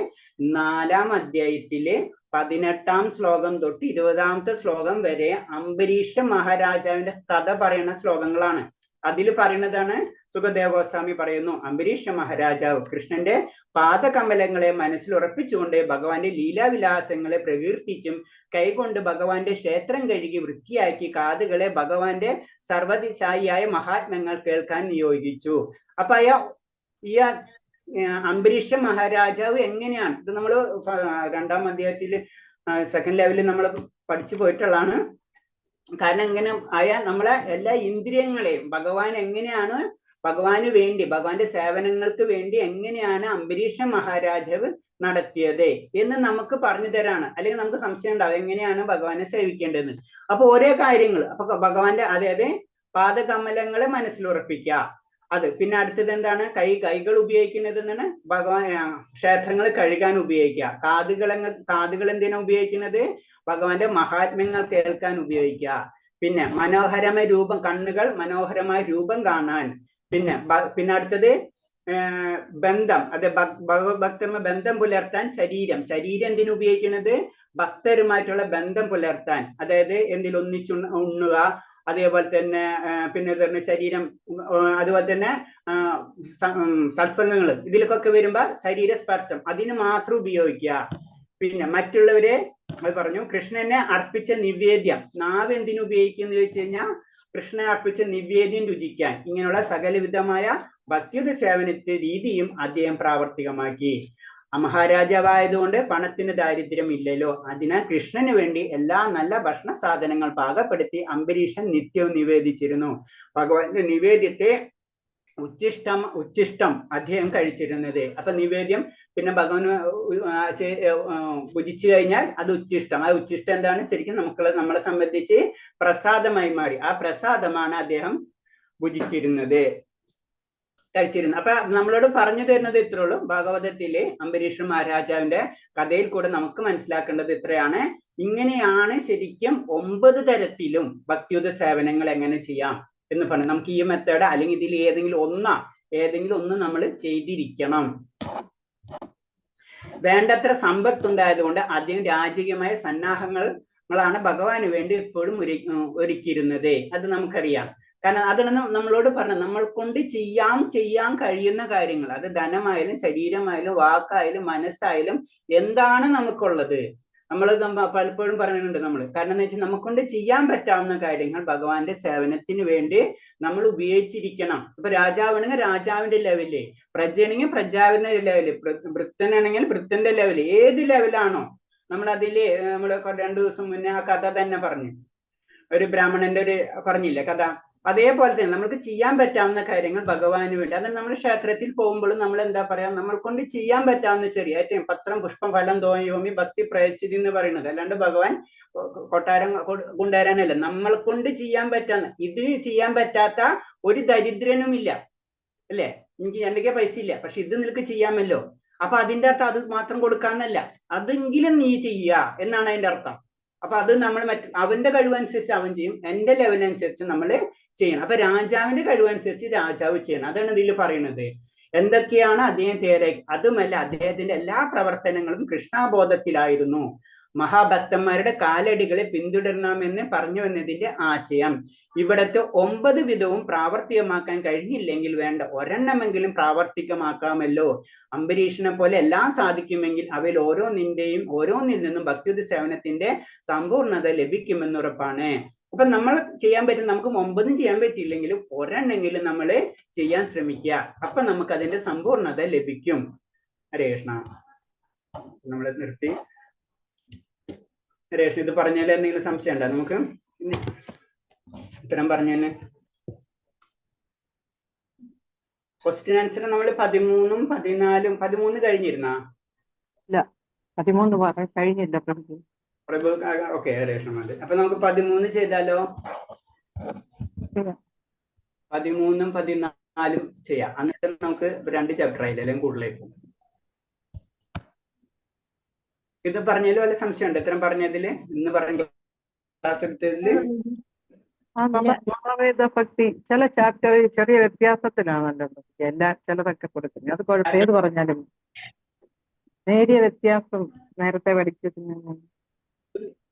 4ാം അധ്യായത്തില് 18ാം ശ്ലോകം തൊട്ട് 20ാമത്തെ ശ്ലോകം വരെ അംബരീഷ മഹാരാജാവിന്റെ കഥ പറയുന്ന ശ്ലോകങ്ങളാണ്. അതിൽ പറയുന്നതാണ് സുഖദേവ ഗോസ്വാമി പറയുന്നു, അംബരീഷ മഹാരാജാവ് കൃഷ്ണന്റെ പാദകമലങ്ങളെ മനസ്സിൽ ഉറപ്പിച്ചുകൊണ്ട് ഭഗവാന്റെ ലീലാവിലാസങ്ങളെ പ്രകീർത്തിച്ചും കൈകൊണ്ട് ഭഗവാന്റെ ക്ഷേത്രം കഴുകി വൃത്തിയാക്കി കാതുകളെ ഭഗവാന്റെ സർവ്വതിശായിയായ മഹാത്മ്യങ്ങൾ കേൾക്കാൻ നിയോഗിച്ചു. അപ്പൊ ഈ അംബരീഷ മഹാരാജാവ് എങ്ങനെയാണ് ഇത് നമ്മൾ 2ാം അധ്യായത്തില് 2nd ലെവലിൽ നമ്മൾ പഠിച്ചു പോയിട്ടുള്ളതാണ്. കാരണം എങ്ങനെ നമ്മളെ എല്ലാ ഇന്ദ്രിയങ്ങളെയും ഭഗവാൻ എങ്ങനെയാണ് ഭഗവാന് വേണ്ടി ഭഗവാന്റെ സേവനങ്ങൾക്ക് വേണ്ടി എങ്ങനെയാണ് അംബരീഷ മഹാരാജാവ് നടത്തിയത് എന്ന് നമുക്ക് പറഞ്ഞു തരാണ്. അല്ലെങ്കിൽ നമുക്ക് സംശയം ഉണ്ടാവും എങ്ങനെയാണ് ഭഗവാനെ സേവിക്കേണ്ടതെന്ന്. അപ്പൊ ഓരോ കാര്യങ്ങൾ അപ്പൊ ഭഗവാന്റെ അതായത് പാദകമലങ്ങളെ മനസ്സിലുറപ്പിക്കുക. അത് പിന്നെ അടുത്തത് എന്താണ്? കൈകൾ ഉപയോഗിക്കുന്നത് എന്താണ്? ഭഗവാൻ ക്ഷേത്രങ്ങൾ കഴുകാൻ ഉപയോഗിക്കുക. കാതുകൾ എന്തിനാ ഉപയോഗിക്കുന്നത്? ഭഗവാന്റെ മഹാത്മ്യങ്ങൾ കേൾക്കാൻ ഉപയോഗിക്കുക. പിന്നെ മനോഹരമായ രൂപം, കണ്ണുകൾ മനോഹരമായ രൂപം കാണാൻ. പിന്നെ അടുത്തത് ബന്ധം, അത് ഭക്തരുമായി ബന്ധം പുലർത്താൻ ശരീരം എന്തിനു ഉപയോഗിക്കുന്നത്? ഭക്തരുമായിട്ടുള്ള ബന്ധം പുലർത്താൻ. അതായത് എന്തിൽ ഒന്നിച്ചു ഉണ്ണുക, അതേപോലെ തന്നെ പിന്നെ ശരീരം, അതുപോലെ തന്നെ സത്സംഗങ്ങൾ, ഇതിലൊക്കെ വരുമ്പോ ശരീരസ്പർശം അതിന് മാത്രം ഉപയോഗിക്കുക. പിന്നെ മറ്റുള്ളവരെ അത് പറഞ്ഞു. കൃഷ്ണനെ അർപ്പിച്ച നിവേദ്യം, നാവ് എന്തിനു ഉപയോഗിക്കുന്നു ചോദിച്ചു കഴിഞ്ഞാൽ കൃഷ്ണനെ അർപ്പിച്ച നിവേദ്യം രുചിക്കാൻ. ഇങ്ങനെയുള്ള സകലവിധമായ ഭക്തിയുത സേവനത്തെ രീതിയും അദ്ദേഹം പ്രാവർത്തികമാക്കി. മഹാരാജാവായതുകൊണ്ട് പണത്തിന് ദാരിദ്ര്യം ഇല്ലല്ലോ. അതിനാൽ കൃഷ്ണന് വേണ്ടി എല്ലാ നല്ല ഭക്ഷണ സാധനങ്ങൾ പാകപ്പെടുത്തി അംബരീഷൻ നിത്യവും നിവേദിച്ചിരുന്നു. ഭഗവാന്റെ നിവേദ്യത്തെ ഉച്ഛിഷ്ടം അദ്ദേഹം കഴിച്ചിരുന്നത്. അപ്പൊ നിവേദ്യം പിന്നെ ഭഗവാന് ഭുജിച്ചു കഴിഞ്ഞാൽ അത് ഉച്ഛിഷ്ടം. ആ ഉച്ഛിഷ്ടം എന്താണ്? ശരിക്കും നമ്മളെ സംബന്ധിച്ച് പ്രസാദമായി മാറി. ആ പ്രസാദമാണ് അദ്ദേഹം ഭുജിച്ചിരുന്നത്, കഴിച്ചിരുന്നത്. അപ്പൊ നമ്മളോട് പറഞ്ഞു തരുന്നത് ഇത്രേ ഉള്ളൂ. ഭാഗവതത്തിലെ അംബരീഷ് മഹാരാജാവിന്റെ കഥയിൽ കൂടെ നമുക്ക് മനസ്സിലാക്കേണ്ടത് ഇത്രയാണ്. ഇങ്ങനെയാണ് ശരിക്കും 9 തരത്തിലും ഭക്തിയുത സേവനങ്ങൾ എങ്ങനെ ചെയ്യാം എന്ന് പറഞ്ഞു. നമുക്ക് ഈ മെത്തേഡ് അല്ലെങ്കിൽ ഇതിൽ ഏതെങ്കിലും ഒന്ന് നമ്മൾ ചെയ്തിരിക്കണം. വേണ്ടത്ര സമ്പത്ത് ഉണ്ടായതുകൊണ്ട് അദ്ദേഹം രാജകീയമായ സന്നാഹങ്ങളാണ് ഭഗവാന് വേണ്ടി എപ്പോഴും ഒരുക്കിയിരുന്നത്. അത് നമുക്കറിയാം. കാരണം അതാണ് നമ്മളോട് പറഞ്ഞത്, നമ്മൾ കൊണ്ട് ചെയ്യാൻ കഴിയുന്ന കാര്യങ്ങൾ, അത് ധനമായാലും ശരീരമായാലും വാക്കായാലും മനസ്സായാലും എന്താണ് നമുക്കുള്ളത്, നമ്മൾ പലപ്പോഴും പറയുന്നുണ്ട് നമ്മൾ. കാരണം എന്ന് വെച്ചാൽ നമുക്കൊണ്ട് ചെയ്യാൻ പറ്റാവുന്ന കാര്യങ്ങൾ ഭഗവാന്റെ സേവനത്തിന് വേണ്ടി നമ്മൾ ഉപയോഗിച്ചിരിക്കണം. ഇപ്പൊ രാജാവാണെങ്കിൽ രാജാവിന്റെ ലെവല്, പ്രജയാണെങ്കിൽ പ്രജാവിന്റെ ലെവല്, ഭൃത്തനാണെങ്കിൽ ഭൃത്തന്റെ ലെവല്, ഏത് ലെവലാണോ നമ്മൾ അതില്. നമ്മൾ 2 ദിവസം മുന്നേ ആ കഥ തന്നെ പറഞ്ഞു, ഒരു ബ്രാഹ്മണന്റെ ഒരു പറഞ്ഞില്ലേ കഥ. അതേപോലെ തന്നെ നമുക്ക് ചെയ്യാൻ പറ്റാവുന്ന കാര്യങ്ങൾ ഭഗവാന് വേണ്ടി, അത് നമ്മൾ ക്ഷേത്രത്തിൽ പോകുമ്പോഴും നമ്മൾ എന്താ പറയാ, നമ്മൾ കൊണ്ട് ചെയ്യാൻ പറ്റാവുന്ന ചെറിയ ഏറ്റവും പത്രം പുഷ്പം ഫലം തോയോമി ഭക്തി പ്രയച്ചിതി എന്ന് പറയുന്നത്. അല്ലാണ്ട് ഭഗവാൻ കൊട്ടാരം കൊണ്ടുവരാനല്ല, നമ്മൾ കൊണ്ട് ചെയ്യാൻ പറ്റാവുന്ന. ഇത് ചെയ്യാൻ പറ്റാത്ത ഒരു ദരിദ്രനുമില്ല അല്ലേ? എനിക്ക് പൈസ ഇല്ല, പക്ഷെ ഇത് നിനക്ക് ചെയ്യാമല്ലോ. അപ്പൊ അതിന്റെ അർത്ഥം അത് മാത്രം കൊടുക്കാന്നല്ല, അതെങ്കിലും നീ ചെയ്യുക എന്നാണ് അതിന്റെ അർത്ഥം. അപ്പൊ അത് നമ്മൾ അവന്റെ കഴിവനുസരിച്ച് അവൻ ചെയ്യും, എന്റെ ലെവലനുസരിച്ച് നമ്മൾ ചെയ്യണം. അപ്പൊ രാജാവിന്റെ കഴിവനുസരിച്ച് രാജാവ് ചെയ്യണം. അതാണ് ഇതിൽ പറയുന്നത്. എന്തൊക്കെയാണ് അദ്ദേഹം അതുമല്ല, അദ്ദേഹത്തിന്റെ എല്ലാ പ്രവർത്തനങ്ങളും കൃഷ്ണബോധത്തിലായിരുന്നു. മഹാഭക്തന്മാരുടെ കാലടികളെ പിന്തുടരണമെന്ന് പറഞ്ഞു വന്നതിന്റെ ആശയം. ഇവിടത്തെ 9 വിധവും പ്രാവർത്തികമാക്കാൻ കഴിഞ്ഞില്ലെങ്കിൽ വേണ്ട ഒരെണ്ണമെങ്കിലും പ്രാവർത്തികമാക്കാമല്ലോ. അംബരീഷിനെ പോലെ എല്ലാം സാധിക്കുമെങ്കിൽ അവയിൽ ഓരോന്നിൽ നിന്നും ഭക്തിയുത സേവനത്തിന്റെ സമ്പൂർണത ലഭിക്കുമെന്നുറപ്പാണ്. അപ്പൊ നമ്മൾ ചെയ്യാൻ പറ്റും, നമുക്ക് 9 ചെയ്യാൻ പറ്റിയില്ലെങ്കിലും ഒരെണ്ണെങ്കിലും നമ്മൾ ചെയ്യാൻ ശ്രമിക്കുക. അപ്പൊ നമുക്ക് അതിന്റെ സമ്പൂർണത ലഭിക്കും. ഹരേ കൃഷ്ണ. നമ്മൾ നിർത്തി. ഹരേ കൃഷ്ണ. ഇത് പറഞ്ഞാൽ എന്തെങ്കിലും സംശയം ഉണ്ടോ നമുക്ക്? ഉത്തരം പറഞ്ഞതിന് ക്വസ്റ്റ്യൻ ആൻസർ നമ്മൾ 13ഉം 14ഉം 13 കഴിഞ്ഞിരുന്നാ? ഇല്ല, 13 കഴിഞ്ഞില്ല പ്രഭു. ഓക്കെ, രേഷ്മ. അപ്പൊ നമുക്ക് 13 ചെയ്താലോ? 13ഉം 14ഉം ചെയ്യാം. എന്നിട്ട് നമുക്ക് 2 ചാപ്റ്റർ ആയില്ല, അല്ലെങ്കിൽ കൂടുതലേക്ക്. ഇത് പറഞ്ഞതിൽ വല്ല സംശയമുണ്ട്? ഇത്രയും പറഞ്ഞതില്, ഇന്ന് പറഞ്ഞ ക്ലാസ് എടുത്തതില് നവവേദ ഭക്തി ചില ചാപ്റ്ററിൽ ചെറിയ വ്യത്യാസത്തിലാണല്ലോ എല്ലാം ചിലതൊക്കെ കൊടുക്കുന്നത്. അത് കുഴപ്പം, ഏത് പറഞ്ഞാലും നേരിയ വ്യത്യാസം നേരത്തെ പഠിക്കുന്ന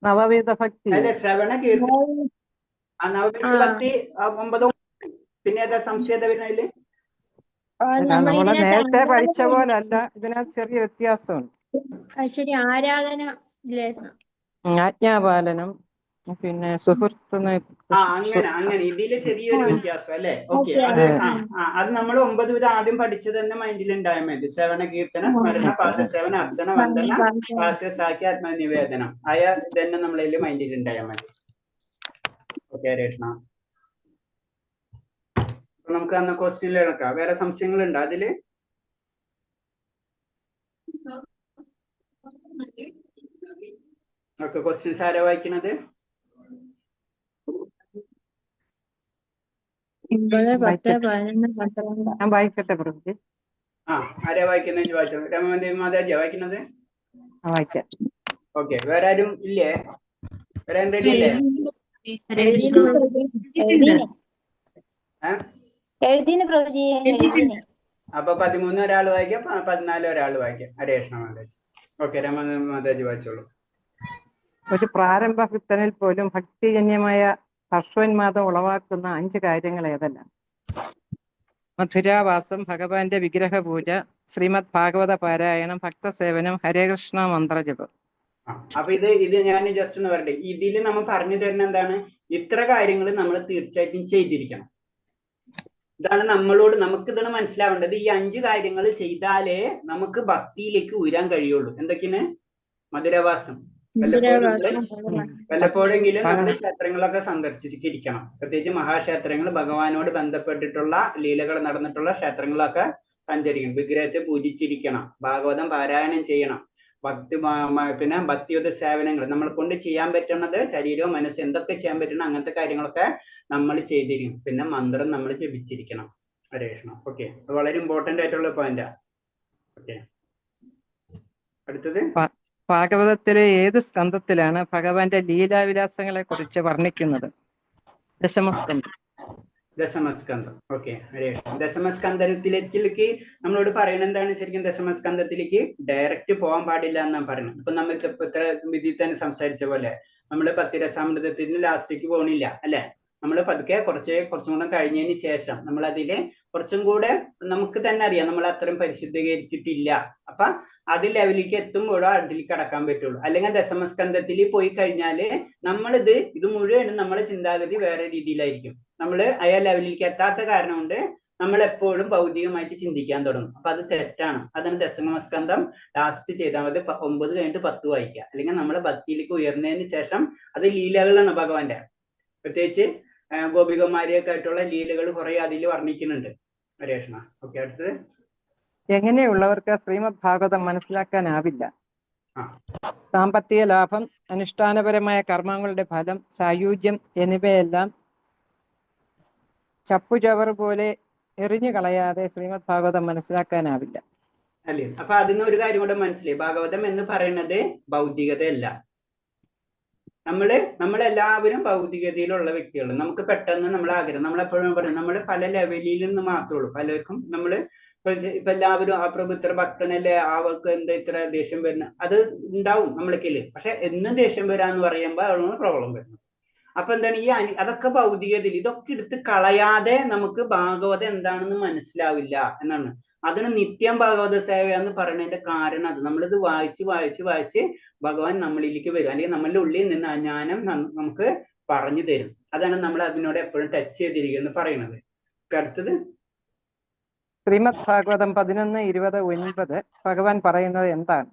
നവവേദ ഭക്തി. ശ്രവണ കീർത്തി 9. പിന്നെ ഏതാ സംശയത വരുന്നതില്? നമ്മളെ നേരത്തെ പഠിച്ച പോലെ അല്ല, ഇതിനകത്ത് ചെറിയ വ്യത്യാസമുണ്ട്. ആരാധന, ആജ്ഞാപാലനം, പിന്നെ സുഹൃത്ത്. അങ്ങനെ ഇതില് ചെറിയൊരു വ്യത്യാസം അല്ലെ? ഓക്കെ, അത് നമ്മൾ 9 വിധം ആദ്യം പഠിച്ചത് തന്നെ മൈൻഡിൽ ഉണ്ടായാൽ മതി. ശ്രവണ കീർത്തന സ്മരണ പാദസേവന അർച്ചന വന്ദന ഭാഷ്യ സാഖ്യ ആത്മനിവേദനം ആയ ഇതന്നെ നമ്മളതിൽ മൈൻഡിൽ ഉണ്ടായാൽ മതി. ഓക്കെ രേഷ്ണ. നമുക്ക് അന്ന് ക്വസ്റ്റ്യനിൽ എടുക്കാം. വേറെ സംശയങ്ങൾ ഉണ്ടോ അതില്? ഓക്കെ, ക്വസ്റ്റ്യൻസ് ആരാ വായിക്കുന്നത്? ഞാൻ വായിക്കട്ടെ പ്രഭുജി? ആരാ വായിക്കുന്നത്? വായിച്ചോ. രാമദേവി വായിക്കുന്നത്? വായിക്കാം. ഓക്കെ, വേറെ ആരും ഇല്ലേ? വരാൻ റെഡി അല്ലേ? അപ്പൊ 13 ഒരാൾ വായിക്കാം, 14 ഒരാൾ വായിക്കാം. ഹരേ കൃഷ്ണ മാതാജി. ഓക്കെ, മാതാജി വായിച്ചോളൂ. ഒരു പ്രാരംഭ ഭക്തനിൽ പോലും ഭക്തിജന്യമായ ഹർഷോന്മാദം ഉളവാക്കുന്ന 5 കാര്യങ്ങൾ ഏതെല്ലാം? മധുരാവാസം, ഭഗവാന്റെ വിഗ്രഹ പൂജ, ശ്രീമദ് ഭാഗവത പാരായണം, ഭക്തസേവനം, ഹരേകൃഷ്ണ മന്ത്രജപം. അപ്പൊ ഇത് ഞാൻ ജസ്റ്റ് ഒന്ന് പറയട്ടെ. ഇതില് നമ്മൾ പറഞ്ഞു തരുന്ന എന്താണ്? ഇത്ര കാര്യങ്ങൾ നമ്മൾ തീർച്ചയായിട്ടും ചെയ്തിരിക്കണം. ഇതാണ് നമുക്ക് ഇതാണ് മനസ്സിലാവേണ്ടത്. ഈ 5 കാര്യങ്ങൾ ചെയ്താലേ നമുക്ക് ഭക്തിയിലേക്ക് ഉയരാൻ കഴിയുള്ളൂ. എന്തൊക്കെയാണ്? മധുരവാസം, വല്ലപ്പോഴെങ്കിലും നമ്മൾ ക്ഷേത്രങ്ങളൊക്കെ സന്ദർശിച്ചിരിക്കണം. പ്രത്യേകിച്ച് മഹാക്ഷേത്രങ്ങൾ, ഭഗവാനോട് ബന്ധപ്പെട്ടിട്ടുള്ള ലീലകൾ നടന്നിട്ടുള്ള ക്ഷേത്രങ്ങളൊക്കെ സഞ്ചരിക്കണം. വിഗ്രഹത്തെ പൂജിച്ചിരിക്കണം. ഭാഗവതം പാരായണം ചെയ്യണം. പിന്നെ ഭക്തിയുത സേവനങ്ങൾ നമ്മളെ കൊണ്ട് ചെയ്യാൻ പറ്റുന്നത്, ശരീരവും മനസ്സും എന്തൊക്കെ ചെയ്യാൻ പറ്റുന്ന അങ്ങനത്തെ കാര്യങ്ങളൊക്കെ നമ്മൾ ചെയ്തിരിക്കും. പിന്നെ മന്ത്രം നമ്മൾ ജപിച്ചിരിക്കണം. ഹരേ കൃഷ്ണ. ഓക്കെ, വളരെ ഇമ്പോർട്ടന്റ് ആയിട്ടുള്ള പോയിന്റാ. ഓക്കെ, അടുത്തത് ഭാഗവതത്തിലെ ഏത് സ്കന്ധത്തിലാണ് ഭഗവാന്റെ ലീലാവിലാസങ്ങളെ കുറിച്ച് വർണ്ണിക്കുന്നത്? ദശമസ്കന്ധം. ദശമസ്കന്ധം. ഓക്കെ, ഹരേ കൃഷ്ണ. ദശമസ്കന്ധത്തിലേക്ക് നമ്മളോട് പറയുന്നത് എന്താണ്? ശരിക്കും ദശമസ്കന്ധത്തിലേക്ക് ഡയറക്റ്റ് പോകാൻ പാടില്ല എന്നാണ് പറയുന്നത്. ഇപ്പൊ നമ്മൾ ഇത്ര വിധി തന്നെ സംസാരിച്ച പോലെ നമ്മള് പത്തിരസാമൃതത്തിന് ലാസ്റ്റിലേക്ക് പോകണില്ല അല്ലെ. നമ്മൾ പതുക്കെ കുറച്ചും കൂടെ കഴിഞ്ഞതിന് ശേഷം നമ്മൾ അതില് കുറച്ചും കൂടെ നമുക്ക് തന്നെ അറിയാം നമ്മൾ അത്രയും പരിശുദ്ധീകരിച്ചിട്ടില്ല. അപ്പൊ അത് ലെവലിലേക്ക് എത്തുമ്പോഴോ അതിലേക്ക് കടക്കാൻ പറ്റുള്ളൂ. അല്ലെങ്കിൽ ദശമസ്കന്ധത്തിൽ പോയി കഴിഞ്ഞാല് ഇത് മുഴുവനും നമ്മളെ ചിന്താഗതി വേറെ രീതിയിലായിരിക്കും. നമ്മൾ ആ ലെവലിലേക്ക് എത്താത്ത കാരണം കൊണ്ട് നമ്മൾ എപ്പോഴും ഭൗതികമായിട്ട് ചിന്തിക്കാൻ തുടങ്ങും. അപ്പൊ അത് തെറ്റാണ്. അതാണ് ദശമസ്കന്ധം ലാസ്റ്റ് ചെയ്താൽ മതി. 9 കഴിഞ്ഞിട്ട് 10 വായിക്കുക. അല്ലെങ്കിൽ നമ്മളെ ഭക്തിയിലേക്ക് ഉയർന്നതിന് ശേഷം അത് ലീലകളാണ് ഭഗവാന്റെ. പ്രത്യേകിച്ച് ഗോപികമാരിയൊക്കെ ആയിട്ടുള്ള ലീലകൾ കുറെ അതിൽ വർണ്ണിക്കുന്നുണ്ട്. ഹരേ കൃഷ്ണ. ഓക്കെ, അടുത്തത് എങ്ങനെയുള്ളവർക്ക് ശ്രീമദ് ഭാഗവതം മനസ്സിലാക്കാനാവില്ല? സാമ്പത്തിക ലാഭം, അനുഷ്ഠാനപരമായ കർമ്മങ്ങളുടെ ഫലം, സായുജ്യം എന്നിവയെല്ലാം ചപ്പുചവറ് പോലെ എറിഞ്ഞു കളയാതെ ശ്രീമദ് ഭാഗവതം മനസ്സിലാക്കാനാവില്ല. അല്ലേ? അപ്പൊ അതിന് ഒരു കാര്യം കൂടെ മനസ്സിലായി. ഭാഗവതം എന്ന് പറയുന്നത് ഭൗതികതയല്ല. നമ്മളെല്ലാവരും ഭൗതികതയിലുള്ള വ്യക്തികൾ. നമുക്ക് പെട്ടെന്ന് നമ്മൾ ആഗ്രഹം, നമ്മളെപ്പോഴും പറയും നമ്മൾ പല ലെവലിൽ നിന്ന് മാത്രമേ ഉള്ളൂ. പലർക്കും ഇപ്പൊ എല്ലാവരും ആ പ്രഭു ഇത്ര ഭക്തനല്ലേ, അവർക്ക് എന്താ ഇത്ര ദേഷ്യം വരുന്ന, അത് ഉണ്ടാവും നമ്മൾക്കില്. പക്ഷെ എന്നും ദേഷ്യം വരാന്ന് പറയുമ്പോൾ അതാണ് പ്രോബ്ലം വരുന്നത്. അപ്പൊ എന്താണ് അതൊക്കെ ഭൗതികതയിൽ ഇതൊക്കെ എടുത്ത് കളയാതെ നമുക്ക് ഭാഗവതം എന്താണെന്ന് മനസ്സിലാവില്ല എന്നാണ്. അതിന് നിത്യം ഭാഗവത സേവ എന്ന് പറയുന്നതിന്റെ കാരണം അത് നമ്മളിത് വായിച്ച് ഭഗവാൻ നമ്മളിലേക്ക് വരും. അല്ലെങ്കിൽ നമ്മളുടെ ഉള്ളിൽ നിന്ന് ആ ജ്ഞാനം നമുക്ക് പറഞ്ഞു തരും. അതാണ് നമ്മൾ അതിനോട് എപ്പോഴും ടച്ച് ചെയ്തിരിക്കുന്നത് പറയുന്നത്. അടുത്തത് ശ്രീമദ് ഭാഗവതം 11:29 ഭഗവാൻ പറയുന്നത് എന്താണ്?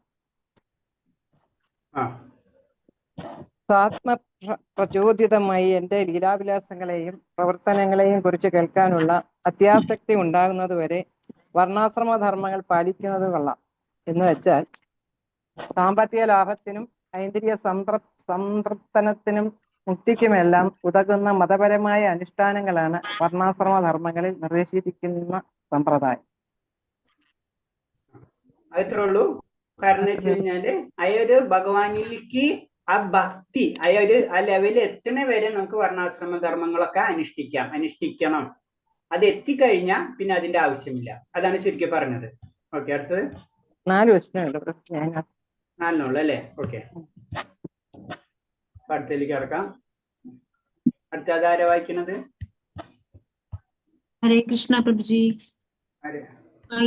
ആത്മ പ്രചോദിതമായി എന്റെ ലീലാവിലാസങ്ങളെയും പ്രവർത്തനങ്ങളെയും കുറിച്ച് കേൾക്കാനുള്ള അത്യാസക്തി ഉണ്ടാകുന്നത് വരെ വർണ്ണാശ്രമ ധർമ്മങ്ങൾ പാലിക്കുന്നത് കൊള്ളാം. എന്ന് വെച്ചാൽ സാമ്പത്തിക ലാഭത്തിനും ഐന്ദ്രിയ സംതൃപ്തനത്തിനും മുക്തിക്കുമെല്ലാം ഉതകുന്ന മതപരമായ അനുഷ്ഠാനങ്ങളാണ് വർണ്ണാശ്രമ ധർമ്മങ്ങളിൽ നിർദ്ദേശിച്ചിരിക്കുന്ന സമ്പ്രദായം. അത്രേ ഉള്ളൂ. കാരണം വെച്ച് കഴിഞ്ഞാല് അയൊരു ഭഗവാനിലേക്ക് ആ ഭക്തി ആ ലെവലിൽ എത്തുന്ന വരെ നമുക്ക് വർണ്ണാശ്രമ ധർമ്മങ്ങളൊക്കെ അനുഷ്ഠിക്കണം. അത് എത്തിക്കഴിഞ്ഞാൽ പിന്നെ അതിന്റെ ആവശ്യമില്ല. അതാണ് ചുരുക്കി പറഞ്ഞത്. ഓക്കെ, അടുത്തത് 4 പ്രശ്നമുള്ളൂ. 4 അല്ലേ? ഓക്കെ, അടുത്തതിലേക്ക് കിടക്കാം. അടുത്തത് ആരാ വായിക്കുന്നത്? ഹരേ കൃഷ്ണ പ്രഭുജി.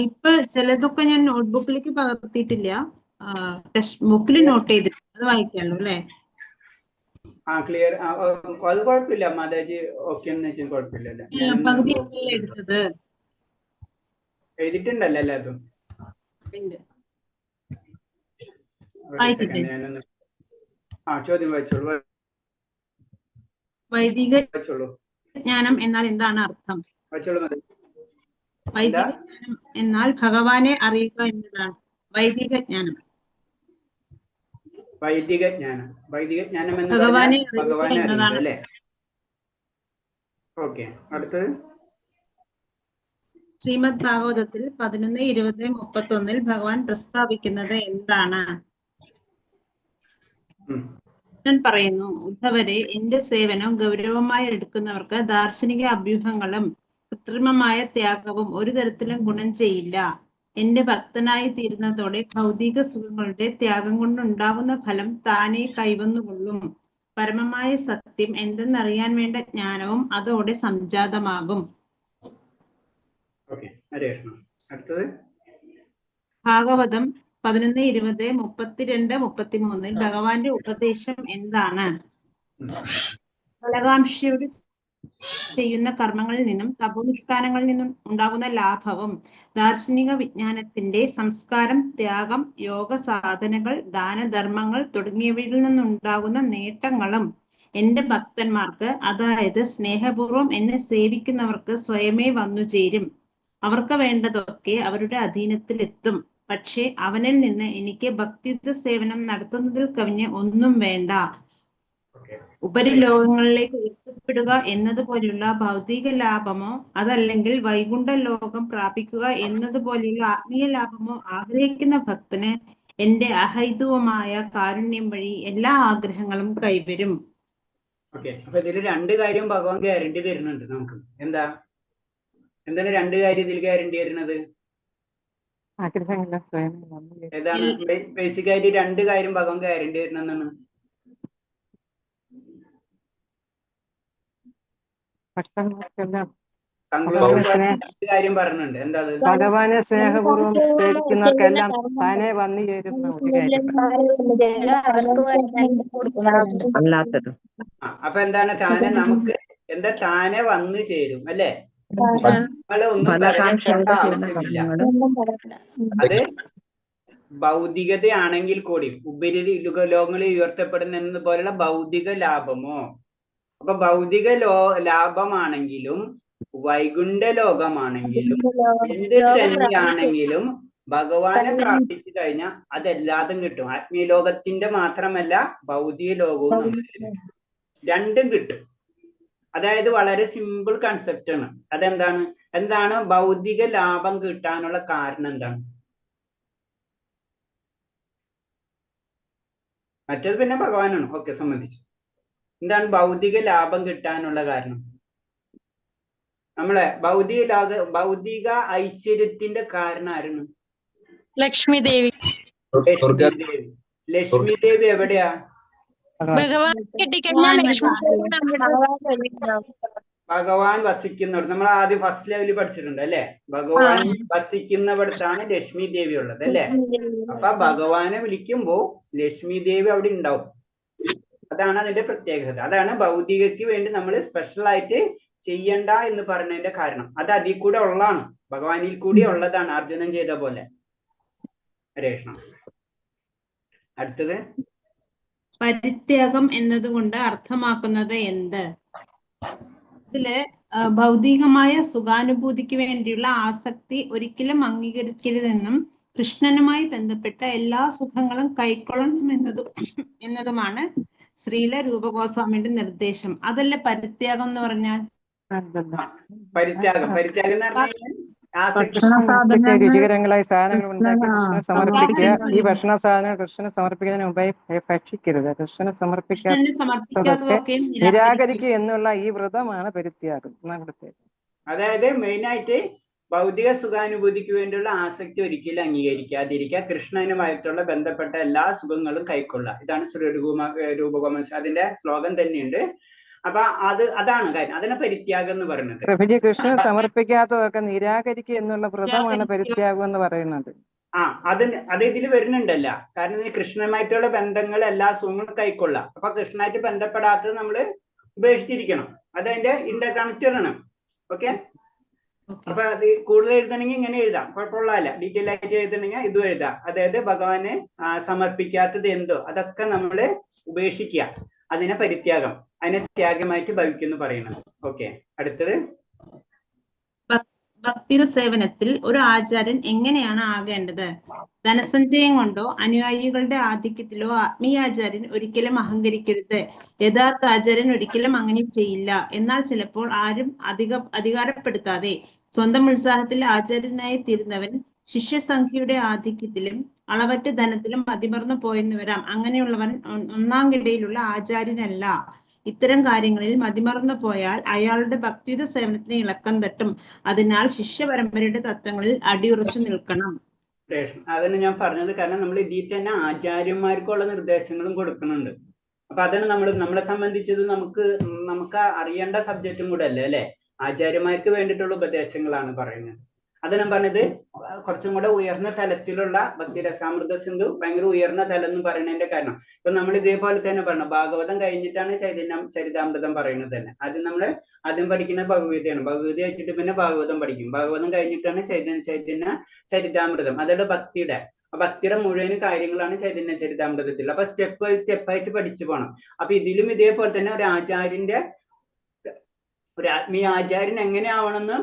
ഇപ്പൊ ചിലതൊക്കെ ഞാൻ നോട്ട്ബുക്കിലേക്ക് പകർത്തിയിട്ടില്ല, ടെക്സ്റ്റ് ബുക്കിൽ നോട്ട് ചെയ്തിട്ടുണ്ട്. അത് വായിക്കാമല്ലോ അല്ലേ? ക്ലിയർ. അത് കുഴപ്പമില്ല മാതാജി. ഓക്കെ എന്ന് വെച്ചാൽ കുഴപ്പമില്ലല്ലേ? പകുതി എടുത്തത് എഴുതിട്ടുണ്ടല്ലോ എല്ലാതും. ചോദ്യം വായിച്ചോളൂ. വൈദിക ജ്ഞാനം എന്നാൽ എന്താണ് അർത്ഥം? വൈദിക ജ്ഞാനം എന്നാൽ ഭഗവാനെ അറിയുക എന്നതാണ് വൈദിക ജ്ഞാനം. വൈദിക ജ്ഞാനം എന്ന് ഭഗവാനെ അറിയുക അല്ലേ? ഓക്കെ, അടുത്തത് ശ്രീമദ് ഭാഗവതത്തിൽ 11, 20, 31 ഭഗവാൻ പ്രസ്താവിക്കുന്നത് എന്താണ്? പറയുന്നു, ഉദ്ധവരെ, എന്റെ സേവനം ഗൗരവമായി എടുക്കുന്നവർക്ക് ദാർശനിക അഭ്യൂഹങ്ങളും കൃത്രിമമായ ത്യാഗവും ഒരു തരത്തിലും ഗുണം ചെയ്യില്ല. എന്റെ ഭക്തനായി തീരുന്നതോടെ ഭൗതിക സുഖങ്ങളുടെ ത്യാഗം കൊണ്ടുണ്ടാകുന്ന ഫലം താനെ കൈവന്നുകൊള്ളും. പരമമായ സത്യം എന്തെന്നറിയാൻ വേണ്ട ജ്ഞാനവും അതോടെ സംജാതമാകും. ഭാഗവതം 11, 20, 32, 33 ഭഗവാന്റെ ഉപദേശം എന്താണ്? ഫലകാംക്ഷയോട് ചെയ്യുന്ന കർമ്മങ്ങളിൽ നിന്നും തപോനുഷ്ഠാനങ്ങളിൽ നിന്നും ഉണ്ടാകുന്ന ലാഭവും ദാർശനിക വിജ്ഞാനത്തിന്റെ സംസ്കാരം, ത്യാഗം, യോഗ സാധനകൾ, ദാനധർമ്മങ്ങൾ തുടങ്ങിയവയിൽ നിന്നുണ്ടാകുന്ന നേട്ടങ്ങളും എന്റെ ഭക്തന്മാർക്ക്, അതായത് സ്നേഹപൂർവം എന്നെ സേവിക്കുന്നവർക്ക് സ്വയമേ വന്നു ചേരും. അവർക്ക് വേണ്ടതൊക്കെ അവരുടെ അധീനത്തിലെത്തും. പക്ഷേ അവനിൽ നിന്ന് എനിക്ക് ഭക്തിയുക്ത സേവനം നടത്തുന്നതിൽ കവിഞ്ഞ് ഒന്നും വേണ്ട. ഉപരിലോകങ്ങളിലേക്ക് ഉയർത്തപ്പെടുക എന്നതുപോലെയുള്ള ഭൗതിക ലാഭമോ അതല്ലെങ്കിൽ വൈകുണ്ഠ ലോകം പ്രാപിക്കുക എന്നതുപോലെയുള്ള ആത്മീയ ലാഭമോ ആഗ്രഹിക്കുന്ന ഭക്തന് എന്റെ അഹൈതുവമായ കാരുണ്യം വഴി എല്ലാ ആഗ്രഹങ്ങളും കൈവരും. ഓക്കെ, അപ്പൊ ഇതിൽ രണ്ട് കാര്യം ഭഗവാൻ ഗ്യാരണ്ടി തരുന്നുണ്ട് നമുക്ക്. എന്താണ് രണ്ട് കാര്യം ഇതിൽ ഗ്യാരണ്ടി തരുന്നത്? ആഗ്രഹങ്ങളെല്ലാം സ്വയം ഏതാണ് ബേസിക് ആയിട്ട് രണ്ട് കാര്യം ഭഗവാൻ ഗ്യാരണ്ടി തരുന്നതാണ്? ഭക്തന്മാർക്കെല്ലാം രണ്ട് കാര്യം പറഞ്ഞിട്ടുണ്ട്. എന്താ അത്? ഭഗവാനെ സ്നേഹപൂർവ്വം സേവിക്കുന്നവർക്കെല്ലാം താനെ വന്നു ചേരുന്ന ഒരു കാര്യം. അല്ലാത്തത് അപ്പൊ എന്താണ് താനെ നമുക്ക് താനെ വന്നു ചേരും അല്ലേ? നമ്മള് ഒന്നും പറയേണ്ട ആവശ്യമില്ല. അത് ഭൗതികതയാണെങ്കിൽ കൂടി ഉപരി ലോകങ്ങളിൽ ഉയർത്തപ്പെടുന്ന പോലുള്ള ഭൗതിക ലാഭമോ, അപ്പൊ ഭൗതിക ലാഭമാണെങ്കിലും വൈകുണ്ഠ ലോകമാണെങ്കിലും എന്ത് തന്നെയാണെങ്കിലും ഭഗവാനെ പ്രാർത്ഥിച്ചു കഴിഞ്ഞാൽ അതെല്ലാതും കിട്ടും. ആത്മീയ ലോകത്തിന്റെ മാത്രമല്ല ഭൗതിക ലോകവും നമുക്ക് രണ്ടും കിട്ടും. അതായത് വളരെ സിമ്പിൾ കൺസെപ്റ്റ് ആണ്. എന്താണ് ഭൗതിക ലാഭം കിട്ടാനുള്ള കാരണം? എന്താണ്? മറ്റേത് പിന്നെ ഭഗവാനാണ്. ഓക്കെ, സമ്മതിച്ചു. എന്താണ് ഭൗതിക ലാഭം കിട്ടാനുള്ള കാരണം? നമ്മളെ ഭൗതിക ഐശ്വര്യത്തിന്റെ കാരണം ആരാണ്? ലക്ഷ്മി ദേവി. ലക്ഷ്മി ദേവി എവിടെയാ? ഭഗവാൻ കിട്ടിക്കഴിഞ്ഞാൽ ലക്ഷ്മി ഭഗവാൻ വസിക്കുന്നിടത്ത്. നമ്മൾ ആദ്യം ഫസ്റ്റ് ലെവലിൽ പഠിച്ചിട്ടുണ്ട് അല്ലെ? ഭഗവാൻ വസിക്കുന്നിടത്താണ് ലക്ഷ്മി ദേവി ഉള്ളത് അല്ലെ? അപ്പൊ ഭഗവാനെ വിളിക്കുമ്പോ ലക്ഷ്മി ദേവി അവിടെ ഉണ്ടാവും. അതാണ് അതിന്റെ പ്രത്യേകത. അതാണ് ഭൗതികയ്ക്ക് വേണ്ടി നമ്മൾ സ്പെഷ്യൽ ആയിട്ട് ചെയ്യണ്ട എന്ന് പറഞ്ഞതിന്റെ കാരണം. അത് അതിൽ കൂടെ ഉള്ളതാണ്, ഭഗവാനിൽ കൂടി ഉള്ളതാണ്. അർജുനൻ ചെയ്ത പോലെ. ഹരേ കൃഷ്ണ. അടുത്തത് പരിത്യാഗം എന്നതുകൊണ്ട് അർത്ഥമാക്കുന്നത് എന്ത്? ഇതില് ഭൗതികമായ സുഖാനുഭൂതിക്ക് വേണ്ടിയുള്ള ആസക്തി ഒരിക്കലും അംഗീകരിക്കരുതെന്നും കൃഷ്ണനുമായി ബന്ധപ്പെട്ട എല്ലാ സുഖങ്ങളും കൈക്കൊള്ളണം എന്നതുമാണ് ശ്രീല രൂപഗോസ്വാമിയുടെ നിർദ്ദേശം. അതല്ല പരിത്യാഗം എന്ന് പറഞ്ഞാൽ? പരിത്യാഗം എന്ന് പറഞ്ഞാൽ രുചികരങ്ങളായ സാധനങ്ങൾ ഉണ്ടാക്കി കൃഷ്ണനെ സമർപ്പിക്കുക. ഈ ഭക്ഷണ സാധനങ്ങൾ കൃഷ്ണനെ സമർപ്പിക്കുന്നതിന് മുമ്പായി ഭക്ഷിക്കരുത്. കൃഷ്ണനെ സമർപ്പിക്കാത്തതൊക്കെ നിരാകരിക്കുക എന്നുള്ള ഈ വ്രതമാണ് പരിത്യാഗം. അതായത് മെയിൻ ആയിട്ട് ഭൗതിക സുഖാനുഭൂതിക്ക് വേണ്ടിയുള്ള ആസക്തി ഒരിക്കലും അംഗീകരിക്കാതിരിക്കുക, കൃഷ്ണനുമായിട്ടുള്ള ബന്ധപ്പെട്ട എല്ലാ സുഖങ്ങളും കൈക്കൊള്ളുക. ഇതാണ് രൂപഗോസ്വാമി അതിന്റെ ശ്ലോകം തന്നെയുണ്ട്. അപ്പൊ അതാണ് കാര്യം. അതിനെ പരിത്യാഗം എന്ന് പറയുന്നത്. പ്രഭുജി, കൃഷ്ണന് സമർപ്പിക്കാത്തതൊക്കെ നിരാകരിക്കുക എന്നുള്ള വ്രതമാണ് പരിത്യാഗം എന്ന് പറയുന്നത്. അത് ഇതിൽ വരുന്നുണ്ടല്ല. കാരണം ഈ കൃഷ്ണനുമായിട്ടുള്ള ബന്ധങ്ങൾ എല്ലാ സുഖങ്ങളും കൈക്കൊള്ളുക. അപ്പൊ കൃഷ്ണനായിട്ട് ബന്ധപ്പെടാത്തത് നമ്മള് ഉപേക്ഷിച്ചിരിക്കണം. അതതിന്റെ ഇന്റർ കണക്റ്റർ ആണ്. ഓക്കെ, അപ്പൊ അത് കൂടുതൽ എഴുതണമെങ്കിൽ ഇങ്ങനെ എഴുതാം, കുഴപ്പമുള്ളതല്ല. ഡീറ്റെയിൽ ആയിട്ട് എഴുതണമെങ്കിൽ ഇതും എഴുതാം. അതായത് ഭഗവാനെ സമർപ്പിക്കാത്തത് എന്തോ അതൊക്കെ നമ്മള് ഉപേക്ഷിക്കുക. അതിനെ പരിത്യാഗം, അതിനെ ത്യാഗമായിട്ട് ഭവിക്കുന്നു പറയുന്നത്. ഓക്കെ, അടുത്തത് ഭക്തിയുടെ സേവനത്തിൽ ഒരു ആചാര്യൻ എങ്ങനെയാണ് ആകേണ്ടത്? ധനസഞ്ചയം കൊണ്ടോ അനുയായികളുടെ ആധിക്യത്തിലോ ആത്മീയാചാര്യൻ ഒരിക്കലും അഹങ്കരിക്കരുത്. യഥാർത്ഥ ആചാര്യൻ ഒരിക്കലും അങ്ങനെ ചെയ്യില്ല. എന്നാൽ ചിലപ്പോൾ ആരും അധികാരപ്പെടുത്താതെ സ്വന്തം ഉത്സാഹത്തിൽ ആചാര്യനായി തീരുന്നവൻ ശിഷ്യസംഖ്യയുടെ ആധിക്യത്തിലും അളവറ്റ ധനത്തിലും അതിമറന്നു പോയെന്ന് വരാം. അങ്ങനെയുള്ളവൻ ഒന്നാം കിടയിലുള്ള ആചാര്യനല്ല. ഇത്തരം കാര്യങ്ങളിൽ മതിമറന്നു പോയാൽ അയാളുടെ ഭക്തിയുത സേവനത്തിന് ഇളക്കം തട്ടും. അതിനാൽ ശിഷ്യ പരമ്പരയുടെ തത്വങ്ങളിൽ അടിയുറച്ചു നിൽക്കണം. അതാണ് ഞാൻ പറഞ്ഞത്. കാരണം നമ്മൾ ഇതിൽ തന്നെ ആചാര്യന്മാർക്കുള്ള നിർദ്ദേശങ്ങളും കൊടുക്കുന്നുണ്ട്. അപ്പൊ അതാണ് നമ്മളെ സംബന്ധിച്ചത് നമുക്ക് അറിയേണ്ട സബ്ജക്റ്റും കൂടെ അല്ലേ? ആചാര്യന്മാർക്ക് വേണ്ടിയിട്ടുള്ള ഉപദേശങ്ങളാണ് പറയുന്നത്. അത് ഞാൻ പറഞ്ഞത് കുറച്ചും കൂടെ ഉയർന്ന തലത്തിലുള്ള ഭക്തി രസാമൃത സിന്ധു ഭയങ്കര ഉയർന്ന തലം എന്ന് പറയുന്നതിന്റെ കാരണം ഇപ്പൊ നമ്മൾ ഇതേപോലെ തന്നെ പറഞ്ഞു ഭാഗവതം കഴിഞ്ഞിട്ടാണ് ചരിതാമൃതം പറയുന്നത് തന്നെ. ആദ്യം നമ്മൾ ആദ്യം പഠിക്കുന്ന ഭഗവതിയാണ്, ഭഗവതി വെച്ചിട്ട് പിന്നെ ഭാഗവതം പഠിക്കും, ഭാഗവതം കഴിഞ്ഞിട്ടാണ് ചൈതന്യ ചരിതാമൃതം. അതോടെ ഭക്തിയുടെ മുഴുവൻ കാര്യങ്ങളാണ് ചൈതന്യ ചരിതാമൃതത്തിൽ. അപ്പൊ സ്റ്റെപ്പ് ബൈ സ്റ്റെപ്പായിട്ട് പഠിച്ചു പോകണം. അപ്പൊ ഇതിലും ഇതേപോലെ തന്നെ ഒരു ആത്മീയ ആചാര്യൻ എങ്ങനെയാവണമെന്ന്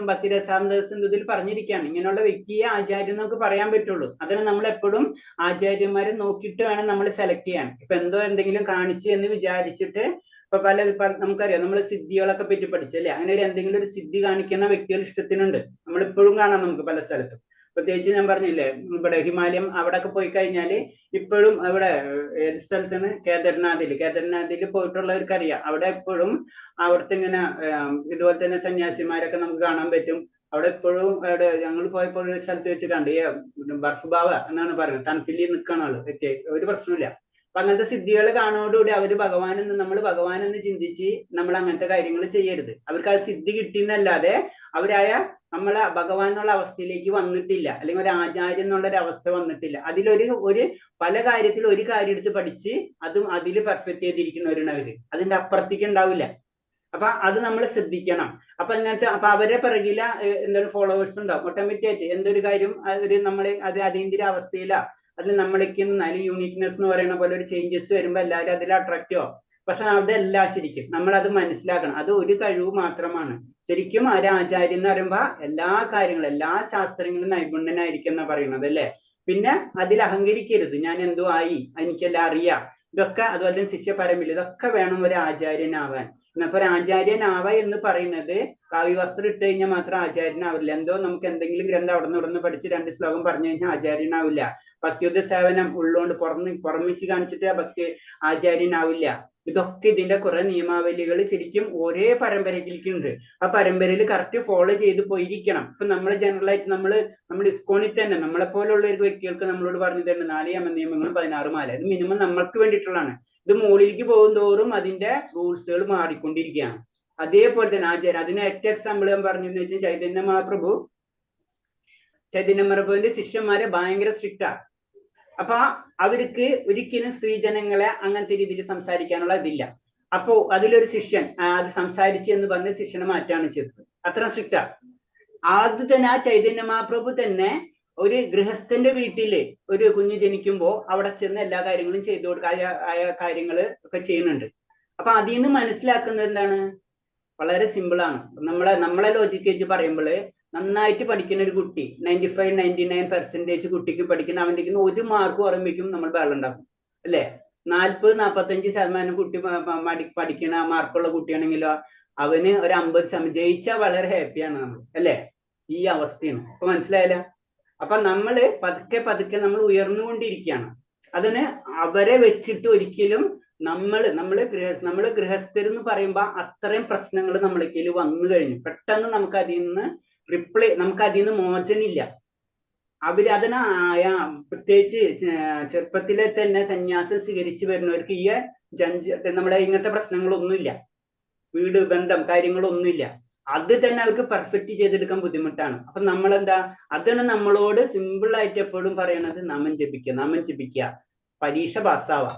ഭക്തി രസാമൃത സിന്ധുവിൽ പറഞ്ഞിരിക്കുകയാണ്. ഇങ്ങനെയുള്ള വ്യക്തിയെ ആചാര്യൻ നമുക്ക് പറയാൻ പറ്റുള്ളൂ. അതിന് നമ്മൾ എപ്പോഴും ആചാര്യന്മാരെ നോക്കിയിട്ട് വേണം നമ്മൾ സെലക്ട് ചെയ്യാൻ. ഇപ്പൊ എന്തെങ്കിലും കാണിച്ചു എന്ന് വിചാരിച്ചിട്ട് ഇപ്പൊ നമുക്കറിയാം, നമ്മൾ സിദ്ധികളൊക്കെ പറ്റി പഠിച്ചല്ലേ, അങ്ങനെ എന്തെങ്കിലും ഒരു സിദ്ധി കാണിക്കുന്ന വ്യക്തികൾ ഇഷ്ടത്തിനുണ്ട്. നമ്മളിപ്പോഴും കാണാം നമുക്ക് പല സ്ഥലത്തും. പ്രത്യേകിച്ച് ഞാൻ പറഞ്ഞില്ലേ, ഇവിടെ ഹിമാലയം അവിടെയൊക്കെ പോയി കഴിഞ്ഞാല് ഇപ്പോഴും അവിടെ ഏത് സ്ഥലത്താണ് കേദർനാഥിൽ പോയിട്ടുള്ളവർക്ക് അറിയാം. അവിടെ എപ്പോഴും അവിടുത്തെ ഇങ്ങനെ ഇതുപോലെ തന്നെ സന്യാസിമാരൊക്കെ നമുക്ക് കാണാൻ പറ്റും. അവിടെ എപ്പോഴും അവിടെ ഞങ്ങൾ പോയപ്പോൾ ഒരു സ്ഥലത്ത് വെച്ച് കണ്ട് ബർഫ് ബാവ എന്നാണ് പറയുന്നത്, തണുപ്പിൽ നിൽക്കണ ആള് ഒരു പ്രശ്നമില്ല. അപ്പൊ അങ്ങനത്തെ സിദ്ധികൾ കാണുന്നതോടുകൂടി അവര് ഭഗവാനെന്ന് ചിന്തിച്ച് നമ്മൾ അങ്ങനത്തെ കാര്യങ്ങൾ ചെയ്യരുത്. അവർക്ക് ആ സിദ്ധി കിട്ടിയെന്നല്ലാതെ അവരായ നമ്മളെ ഭഗവാൻ എന്നുള്ള അവസ്ഥയിലേക്ക് വന്നിട്ടില്ല, അല്ലെങ്കിൽ ഒരു ആചാര്യം എന്നുള്ള ഒരു അവസ്ഥ വന്നിട്ടില്ല. അതിലൊരു പല കാര്യത്തിൽ ഒരു കാര്യം എടുത്ത് പഠിച്ച് അതും അതിൽ പെർഫെക്റ്റ് ചെയ്തിരിക്കുന്നവരാണ് അവര്, അതിന്റെ അപ്പുറത്തേക്ക് ഉണ്ടാവില്ല. അപ്പൊ അത് നമ്മൾ ശ്രദ്ധിക്കണം. അപ്പൊ അവരെ പിറകില എന്തൊരു ഫോളോവേഴ്സ് ഉണ്ടാവും. ഓട്ടോമാറ്റിക് ആയിട്ട് എന്തൊരു കാര്യം നമ്മളെ അത് അതീന്ദ്രിയ അവസ്ഥയിലാ, അതിൽ നമ്മളേക്ക് യൂണിക്നെസ് എന്ന് പറയുന്ന പോലെ ഒരു ചേഞ്ചസ് വരുമ്പോൾ എല്ലാവരും അതിൽ അട്രാക്റ്റീവ് ആവും. പക്ഷെ അതല്ല ശരിക്കും നമ്മൾ അത് മനസ്സിലാക്കണം. അത് ഒരു കഴിവ് മാത്രമാണ്. ശരിക്കും ഒരു ആചാര്യൻ എന്ന് പറയുമ്പോ എല്ലാ കാര്യങ്ങളും എല്ലാ ശാസ്ത്രങ്ങളും നൈപുണ്യനായിരിക്കും എന്നാ പറയുന്നത് അല്ലേ. പിന്നെ അതിൽ അഹങ്കരിക്കരുത്, ഞാൻ എന്തോ ആയി, എനിക്കെല്ലാം അറിയാം, ഇതൊക്കെ അതുപോലെ തന്നെ ശിഷ്യ പരമില്ല, ഇതൊക്കെ വേണം ഒരു ആചാര്യനാവാൻ. എന്നപ്പോ ഒരു ആചാര്യനാവുക എന്ന് പറയുന്നത് കാവ്യവസ്ത്രം ഇട്ട് കഴിഞ്ഞാൽ മാത്രം ആചാര്യനാവില്ല. എന്തോ നമുക്ക് എന്തെങ്കിലും ഗ്രന്ഥം അവിടെ നിന്ന് പഠിച്ച് 2 ശ്ലോകം പറഞ്ഞു കഴിഞ്ഞാൽ ആചാര്യനാവില്ല. ഭക്തിയുദ്ധ സേവനം ഉള്ളതുകൊണ്ട് പുറമിച്ച് കാണിച്ചിട്ട് ഭക്തി ആചാര്യനാവില്ല. ഇതൊക്കെ ഇതിന്റെ കുറെ നിയമാവലികൾ ശരിക്കും ഒരേ പരമ്പരയിലേക്കുണ്ട്. ആ പരമ്പരയിൽ കറക്റ്റ് ഫോളോ ചെയ്ത് പോയിരിക്കണം. ഇപ്പൊ നമ്മൾ ജനറൽ ആയിട്ട് നമ്മൾ ഇസ്കോണിൽ തന്നെ നമ്മളെ പോലുള്ള ഒരു വ്യക്തികൾക്ക് നമ്മളോട് പറഞ്ഞു തരുന്നത് 4 യമനിയമങ്ങളും 16 മാല, ഇത് മിനിമം നമ്മൾക്ക് വേണ്ടിയിട്ടുള്ളതാണ്. ഇത് മുകളിലേക്ക് പോകും തോറും അതിന്റെ റൂൾസുകൾ മാറിക്കൊണ്ടിരിക്കുകയാണ്. അതേപോലെ തന്നെ ആചാരം, അതിന് ഏറ്റവും എക്സാമ്പിൾ ഞാൻ പറഞ്ഞെന്ന് വെച്ചാൽ ചൈതന്യ മഹാപ്രഭുവിന്റെ ശിഷ്യന്മാരെ ഭയങ്കര സ്ട്രിക്റ്റാ. അപ്പൊ അവർക്ക് ഒരിക്കലും സ്ത്രീജനങ്ങളെ അങ്ങനത്തെ രീതിയിൽ സംസാരിക്കാനുള്ള ഇതില്ല. അപ്പോ അതിലൊരു ശിഷ്യൻ അത് സംസാരിച്ചു എന്ന് പറഞ്ഞ് ശിഷ്യനെ മാറ്റാണ് ചെയ്തത്. അത്ര സ്ട്രിക്റ്റാ. അത് തന്നെ ആ ചൈതന്യ മഹാപ്രഭു തന്നെ ഒരു ഗൃഹസ്ഥന്റെ വീട്ടില് ഒരു കുഞ്ഞ് ജനിക്കുമ്പോ അവിടെ ചെന്ന് എല്ലാ കാര്യങ്ങളും ചെയ്തു കൊടുക്കുക, ആയ കാര്യങ്ങൾ ഒക്കെ ചെയ്യുന്നുണ്ട്. അപ്പൊ അതിൽ നിന്ന് മനസ്സിലാക്കുന്നത് എന്താണ്? വളരെ സിമ്പിളാണ്. നമ്മളെ ലോജിക്ക് വെച്ച് പറയുമ്പോൾ നന്നായിട്ട് പഠിക്കുന്ന ഒരു കുട്ടി 95-99% കുട്ടിക്ക് പഠിക്കുന്ന അവൻ്റെ 1 മാർക്ക് കുറയുമ്പോഴേക്കും നമ്മൾ ബഹളുണ്ടാക്കും അല്ലേ. 40-45% കുട്ടി പഠിക്കുന്ന മാർക്കുള്ള കുട്ടിയാണെങ്കിലോ അവന് ഒരു 50% ജയിച്ചാൽ വളരെ ഹാപ്പിയാണ് നമ്മൾ അല്ലേ. ഈ അവസ്ഥയാണ്. അപ്പൊ മനസ്സിലായല്ലോ. അപ്പൊ നമ്മള് പതുക്കെ നമ്മൾ ഉയർന്നുകൊണ്ടിരിക്കുകയാണ്. അതിന് അവരെ വെച്ചിട്ട് ഒരിക്കലും നമ്മള് ഗൃഹസ്ഥരെന്ന് പറയുമ്പോ അത്രയും പ്രശ്നങ്ങൾ നമ്മളേക്ക് വന്നു കഴിഞ്ഞു. പെട്ടെന്ന് നമുക്ക് അതിൽ നിന്ന് മോചനമില്ല. പ്രത്യേകിച്ച് ചെറുപ്പത്തിലെ തന്നെ സന്യാസം സ്വീകരിച്ചു വരുന്നവർക്ക് നമ്മളെ ഇങ്ങനത്തെ പ്രശ്നങ്ങളൊന്നുമില്ല, വീട് ബന്ധം കാര്യങ്ങളൊന്നുമില്ല. അത് തന്നെ അവർക്ക് പെർഫെക്റ്റ് ചെയ്തെടുക്കാൻ ബുദ്ധിമുട്ടാണ്. അപ്പൊ നമ്മളെന്താ, അതാണ് നമ്മളോട് സിമ്പിൾ ആയിട്ട് എപ്പോഴും പറയണത്, നാമം ജപിക്കുക, പരീക്ഷ പാസ്സാവാം,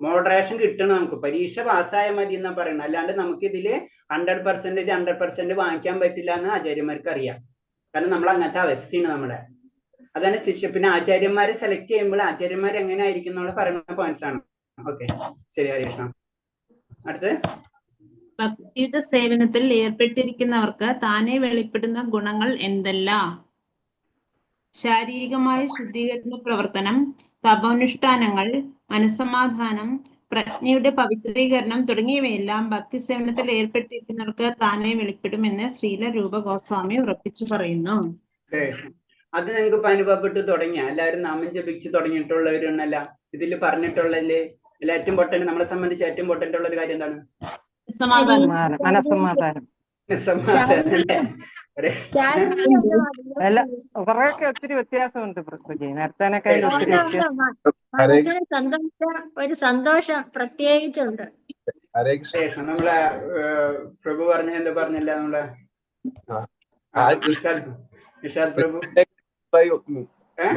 മോഡറേഷൻ കിട്ടണം. നമുക്ക് പരീക്ഷ പാസ്സായാൽ മതി എന്നാ പറയണം. അല്ലാണ്ട് നമുക്ക് ഇതില് 100% വാങ്ങിക്കാൻ പറ്റില്ല എന്ന് ആചാര്യന്മാർക്ക് അറിയാം. കാരണം നമ്മൾ അങ്ങനത്തെ അവസ്ഥയാണ് നമ്മളെ. അതാണ് പിന്നെ ആചാര്യന്മാരെ സെലക്ട് ചെയ്യുമ്പോൾ ആചാര്യന്മാർ എങ്ങനെ ആയിരിക്കും എന്നുള്ള പറയുന്ന പോയിന്റ്സ് ആണ്. ഓക്കെ, ശരി ഹരികൃഷ്ണ. അടുത്ത് ഭക്തിയുത സേവനത്തിൽ ഏർപ്പെട്ടിരിക്കുന്നവർക്ക് താനെ വെളിപ്പെടുന്ന ഗുണങ്ങൾ എന്തെല്ലാം? ശാരീരികമായ ശുദ്ധീകരണ പ്രവർത്തനം, തപോനുഷ്ഠാനങ്ങൾ, മനസ്സമാധാനം, പ്രജ്ഞയുടെ പവിത്രീകരണം തുടങ്ങിയവയെല്ലാം ഭക്തി സേവനത്തിൽ ഏർപ്പെട്ടിരിക്കുന്നവർക്ക് താനെ വെളിപ്പെടുമെന്ന് ശ്രീല രൂപ ഗോസ്വാമി ഉറപ്പിച്ചു പറയുന്നു. അത് നിങ്ങൾക്ക് അനുഭവപ്പെട്ട് തുടങ്ങിയ എല്ലാവരും നാമം ജപിച്ച് തുടങ്ങിയിട്ടുള്ളവരുണ്ടല്ല ഇതിൽ പറഞ്ഞിട്ടുള്ളതില് ഏറ്റവും ഇമ്പോർട്ടന്റ്, നമ്മളെ സംബന്ധിച്ച് ഏറ്റവും ഇമ്പോർട്ടന്റ് ഉള്ള ഒരു കാര്യം എന്താണ്? മനസ്സമാധാനം. കുറെയൊക്കെ ഒത്തിരി വ്യത്യാസമുണ്ട് നേരത്തേനൊക്കെ ഒത്തിരി ഒരു സന്തോഷം പ്രത്യേകിച്ചുണ്ട്. നമ്മളെ പ്രഭു പറഞ്ഞ എന്താ പറഞ്ഞില്ല, നമ്മളെ നിഷാദ് പ്രഭു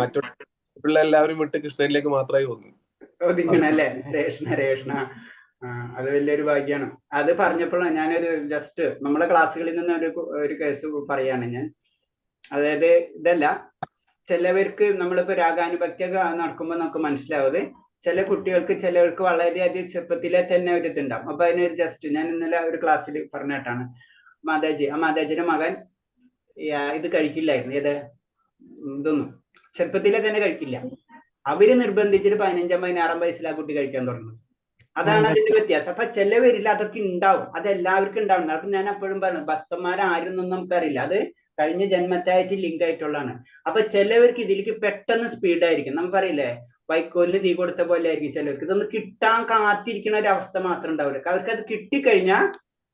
മറ്റുള്ള എല്ലാവരും വിട്ട് കൃഷ്ണനിലേക്ക് മാത്രമായി ഒതുങ്ങണല്ലേ? രേഷ്ണ അത് വലിയൊരു ഭാഗ്യാണ്. അത് പറഞ്ഞപ്പോഴാണ് ഞാനൊരു ജസ്റ്റ് നമ്മളെ ക്ലാസ്സുകളിൽ നിന്ന് ഒരു കേസ് പറയാണ് ഞാൻ. അതായത് ഇതല്ല, ചിലവർക്ക് നമ്മളിപ്പോ രാഗാനുഭക്തിയൊക്കെ നടക്കുമ്പോൾ നമുക്ക് മനസ്സിലാവുന്നത് ചില കുട്ടികൾക്ക് ചിലവർക്ക് വളരെയധികം ചെറുപ്പത്തിലെ തന്നെ ഒരു ഇതുണ്ടാവും. അപ്പൊ അതിനൊരു ജസ്റ്റ് ഞാൻ ഇന്നലെ ഒരു ക്ലാസ്സിൽ പറഞ്ഞിട്ടാണ് മാതാജിയുടെ മകൻ ഇത് കഴിക്കില്ലായിരുന്നു, ഇതൊന്നും ചെറുപ്പത്തിലെ തന്നെ കഴിക്കില്ല. അവര് നിർബന്ധിച്ചിട്ട് 15-16 വയസ്സിൽ ആ കുട്ടി കഴിക്കാൻ തുടങ്ങുന്നത്. അതാണ് അതിന്റെ വ്യത്യാസം. അപ്പൊ ചിലവരിൽ അതൊക്കെ ഉണ്ടാവും, അത് എല്ലാവർക്കും ഉണ്ടാവുന്നത്. അപ്പൊ ഞാൻ എപ്പോഴും പറയുന്നത് ഭക്തന്മാരാരും നമുക്കറിയില്ല, അത് കഴിഞ്ഞ ജന്മത്തായിട്ട് ലിങ്ക് ആയിട്ടുള്ളതാണ്. അപ്പൊ ചിലവർക്ക് ഇതിലേക്ക് പെട്ടെന്ന് സ്പീഡായിരിക്കും. നമുക്കറിയില്ലേ, വൈക്കോലിന് തീ കൊടുത്ത പോലെ ആയിരിക്കും ചിലവർക്ക്. ഇതൊന്ന് കിട്ടാൻ കാത്തിരിക്കുന്ന ഒരു അവസ്ഥ മാത്രം ഉണ്ടാവില്ല. അവർക്ക് അത് കിട്ടിക്കഴിഞ്ഞാൽ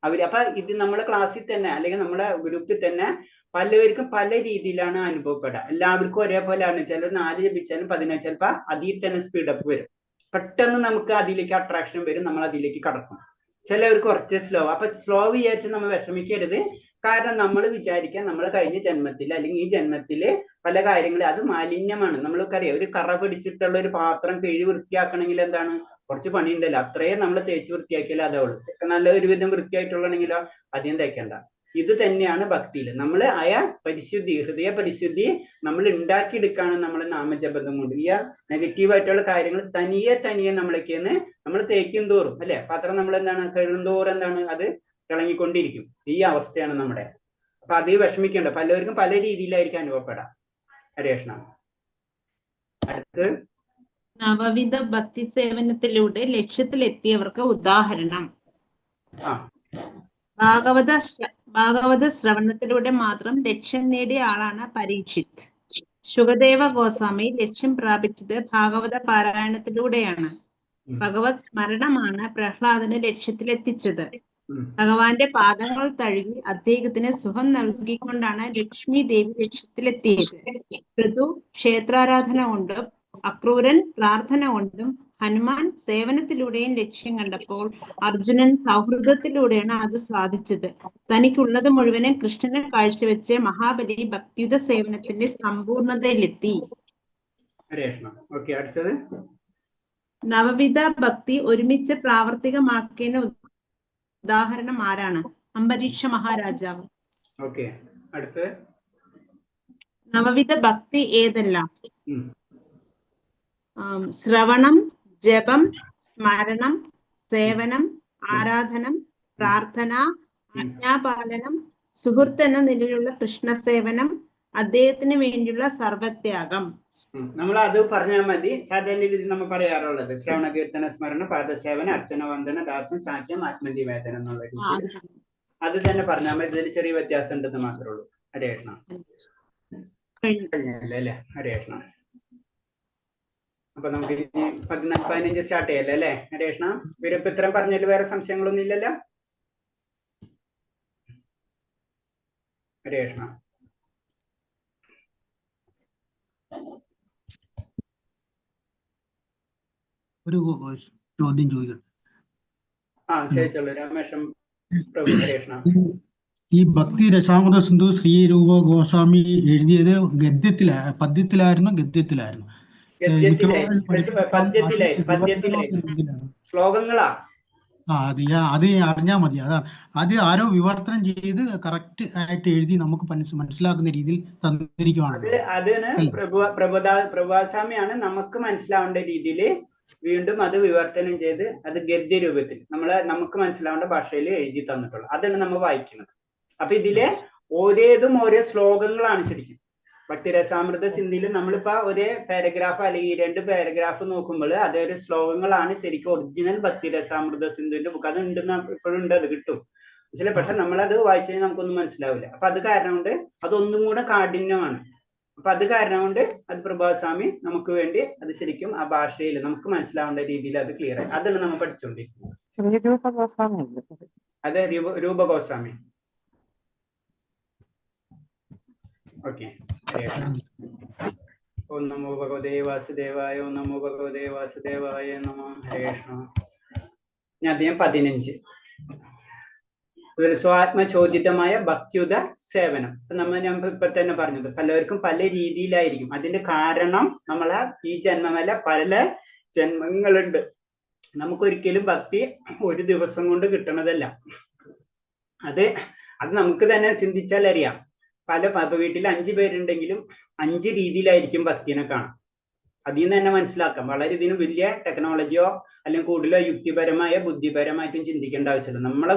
അപ്പൊ ഇത് നമ്മളെ ക്ലാസ്സിൽ തന്നെ അല്ലെങ്കിൽ നമ്മളെ ഗ്രൂപ്പിൽ തന്നെ പലവർക്കും പല രീതിയിലാണ് അനുഭവപ്പെടുക. എല്ലാവർക്കും ഒരേപോലെയാണ്. ചിലർ 4 ജപിച്ചാലും 15 ചിലപ്പോൾ അതിൽ തന്നെ സ്പീഡപ്പ് വരും. പെട്ടെന്ന് നമുക്ക് അതിലേക്ക് അട്രാക്ഷൻ വരും, നമ്മൾ അതിലേക്ക് കടക്കും. ചിലവർക്ക് കുറച്ച് സ്ലോ. അപ്പൊ സ്ലോ വിചാരിച്ച് നമ്മൾ വിഷമിക്കരുത്. കാരണം നമ്മൾ വിചാരിക്കാൻ നമ്മൾ കഴിഞ്ഞ ജന്മത്തിൽ അല്ലെങ്കിൽ ഈ ജന്മത്തില് പല കാര്യങ്ങളും അത് മാലിന്യമാണ്. നമ്മൾക്കറിയാം, ഒരു കറ പിടിച്ചിട്ടുള്ള ഒരു പാത്രം പിഴി വൃത്തിയാക്കണമെങ്കിൽ എന്താണ്, കുറച്ച് പണിയുണ്ടല്ലോ. അത്രയും നമ്മൾ തേച്ച് വൃത്തിയാക്കിയാലേ അതേയുള്ളൂ. നല്ല ഒരുവിധം വൃത്തിയായിട്ടുള്ളണെങ്കിലോ അധികം തേക്കണ്ട. ഇത് തന്നെയാണ് ഭക്തിയിൽ നമ്മൾ പരിശുദ്ധി, ഹൃദയ പരിശുദ്ധി നമ്മൾ ഉണ്ടാക്കിയെടുക്കാണ് നമ്മളെ നാമജപം കൊണ്ട്. ഈ നെഗറ്റീവായിട്ടുള്ള കാര്യങ്ങൾ തനിയെ നമ്മളൊക്കെയാണ് നമ്മൾ തേക്കും തോറും അല്ലെ, പാത്രം നമ്മൾ എന്താണ് കഴുകും തോറും എന്താണ് അത് തിളങ്ങിക്കൊണ്ടിരിക്കും. ഈ അവസ്ഥയാണ് നമ്മുടെ. അപ്പൊ അത് വിഷമിക്കേണ്ട. പലവർക്കും പല രീതിയിലായിരിക്കും അനുഭവപ്പെടാം. ഹരേഷ്ണ. അടുത്ത് നവവിധ ഭക്തി സേവനത്തിലൂടെ ലക്ഷ്യത്തിലെത്തിയവർക്ക് ഉദാഹരണം. ഭാഗവത ശ്രവണത്തിലൂടെ മാത്രം ലക്ഷ്യം നേടിയ ആളാണ് പരീക്ഷിത്. ശുകദേവ ഗോസ്വാമി ലക്ഷ്യം പ്രാപിച്ചത് ഭാഗവത പാരായണത്തിലൂടെയാണ്. ഭഗവത് സ്മരണമാണ് പ്രഹ്ലാദന് ലക്ഷ്യത്തിലെത്തിച്ചത്. ഭഗവാന്റെ പാദങ്ങൾ തഴുകി അദ്ദേഹത്തിന് സുഖം നൽകിക്കൊണ്ടാണ് ലക്ഷ്മി ദേവി ലക്ഷ്യത്തിലെത്തിയത്. ഋതു ക്ഷേത്രാരാധന കൊണ്ടും അക്രൂരൻ പ്രാർത്ഥന കൊണ്ടും ഹനുമാൻ സേവനത്തിലൂടെയും ലക്ഷ്യം കണ്ടപ്പോൾ അർജുനൻ സൗഹൃദത്തിലൂടെയാണ് അത് സാധിച്ചത്. തനിക്കുള്ളത് മുഴുവനും കൃഷ്ണനെ കാഴ്ചവെച്ച് മഹാബലി ഭക്തിയുത സേവനത്തിന്റെ സമ്പൂർണതയിലെത്തി. നവവിധ ഭക്തി ഒരുമിച്ച് പ്രാവർത്തികമാക്കിയ ഉദാഹരണം ആരാണ്? അംബരീഷ മഹാരാജാവ്. നവവിധ ഭക്തി ഏതെല്ലാം? ശ്രവണം, ജപം, സ്മരണം, സേവനം, ആരാധനം, പ്രാർത്ഥന, ആജ്ഞാപാലനം, സുഹൃത്ത് എന്ന നിലയിലുള്ള കൃഷ്ണസേവനം, അദ്ദേഹത്തിന് വേണ്ടിയുള്ള സർവത്യാഗം. നമ്മൾ അത് പറഞ്ഞാൽ മതി. സാധാരണ രീതിയിൽ നമ്മൾ പറയാറുള്ളത് ശ്രവണ, കീർത്തന, സ്മരണ, പാദസേവന, അർച്ചന, വന്ദന, ദാസം, സാഖ്യം, ആത്മനിവേദനം എന്നുള്ള രീതിയിൽ അത് തന്നെ പറഞ്ഞാൽ മതി. ഇതിൽ ചെറിയ വ്യത്യാസം ഉണ്ടെന്ന് മാത്രമേ ഉള്ളൂ. ഹരേഷ്ണ അല്ലേ? ഹരേഷ്ണ. അപ്പൊ നമുക്ക് ഇനി 14-15 സ്റ്റാർട്ട് ചെയ്യല്ലേ അല്ലേ ഹരേഷ്ണ? ഇത്രയും പറഞ്ഞതിൽ വേറെ സംശയങ്ങളൊന്നും ഇല്ലല്ലോ ഹരേഷ്ണ? ഒരു ചോദ്യം ചോദിക്കട്ടെ. ചോദിച്ചോളൂ രാമേഷം പ്രഭു. ഹരേഷ്ണ. ഈ ഭക്തി രസാമൃത സിന്ധു ശ്രീരൂപ ഗോസ്വാമി എഴുതിയത് പദ്യത്തിലായിരുന്നു ഗദ്യത്തിലായിരുന്നു? ശ്ലോകങ്ങളാ? അത് അറിഞ്ഞാ മതി. അതാണ് അത് ആരോ വിവർത്തനം ചെയ്ത് കറക്റ്റ് ആയിട്ട് എഴുതി നമുക്ക് മനസ്സിലാക്കുന്ന രീതിയിൽ തന്നിരിക്കുവാണ്. അതിന് പ്രഭുസ്വാമിയാണ് നമുക്ക് മനസ്സിലാവേണ്ട രീതിയിൽ വീണ്ടും അത് വിവർത്തനം ചെയ്ത് അത് ഗദ്യ രൂപത്തിൽ നമുക്ക് മനസ്സിലാവേണ്ട ഭാഷയിൽ എഴുതി തന്നിട്ടുള്ളൂ. അതാണ് നമ്മൾ വായിക്കുന്നത്. അപ്പൊ ഇതിലെ ഓരേതും ഓരോ ശ്ലോകങ്ങളാണ് ശരിക്കും. ഭക്തിരസാമൃത സിന്ധിയിൽ നമ്മളിപ്പോ ഒരേ പാരഗ്രാഫ് അല്ലെങ്കിൽ 2 പാരഗ്രാഫ് നോക്കുമ്പോൾ അതൊരു ശ്ലോകങ്ങളാണ് ശരിക്കും ഒറിജിനൽ ഭക്തിരസാമൃത സിന്ധുവിന്റെ ബുക്ക്. അത് ഉണ്ടെന്ന് ഇപ്പോഴും ഉണ്ട്, അത് കിട്ടും. പക്ഷെ നമ്മളത് വായിച്ചു കഴിഞ്ഞാൽ നമുക്കൊന്നും മനസ്സിലാവില്ല. അപ്പൊ അത് കാരണം കൊണ്ട് അതൊന്നും കൂടെ കാഠിന്യമാണ്. അപ്പൊ അത് കാരണം കൊണ്ട് അത് പ്രഭാസ്വാമി നമുക്ക് വേണ്ടി അത് ശരിക്കും ആ ഭാഷയിൽ നമുക്ക് മനസ്സിലാവേണ്ട രീതിയിൽ അത് ക്ലിയർ ആയി അതാണ് നമ്മൾ പഠിച്ചുകൊണ്ടിരിക്കുന്നത്. അതെ, രൂപഗോസ്വാമി. ഓക്കെ. ഓം നമോ ഭഗവതേ വാസുദേവായ. ഓം നമോ ഭഗവതേ വാസുദേവായ നമോ. ഹരേ കൃഷ്ണ. ഞാൻ അദ്ദേഹം 15 സ്വാത്മചോദിതമായ ഭക്തിയുത സേവനം. ഞാൻ ഇപ്പൊ തന്നെ പറഞ്ഞത് പലവർക്കും പല രീതിയിലായിരിക്കും. അതിന്റെ കാരണം നമ്മളെ ഈ ജന്മമല്ല പല ജന്മങ്ങളുണ്ട്. നമുക്കൊരിക്കലും ഭക്തി ഒരു ദിവസം കൊണ്ട് കിട്ടണതല്ല. അത് നമുക്ക് തന്നെ ചിന്തിച്ചാൽ അറിയാം. വീട്ടിൽ 5 പേരുണ്ടെങ്കിലും 5 രീതിയിലായിരിക്കും ഭക്തിനെ കാണാം. അതിൽ നിന്ന് തന്നെ മനസ്സിലാക്കാം. വളരെ ഇതിന് വലിയ ടെക്നോളജിയോ അല്ലെങ്കിൽ കൂടുതലോ യുക്തിപരമായ ബുദ്ധിപരമായിട്ടും ചിന്തിക്കേണ്ട ആവശ്യമില്ല. നമ്മളെ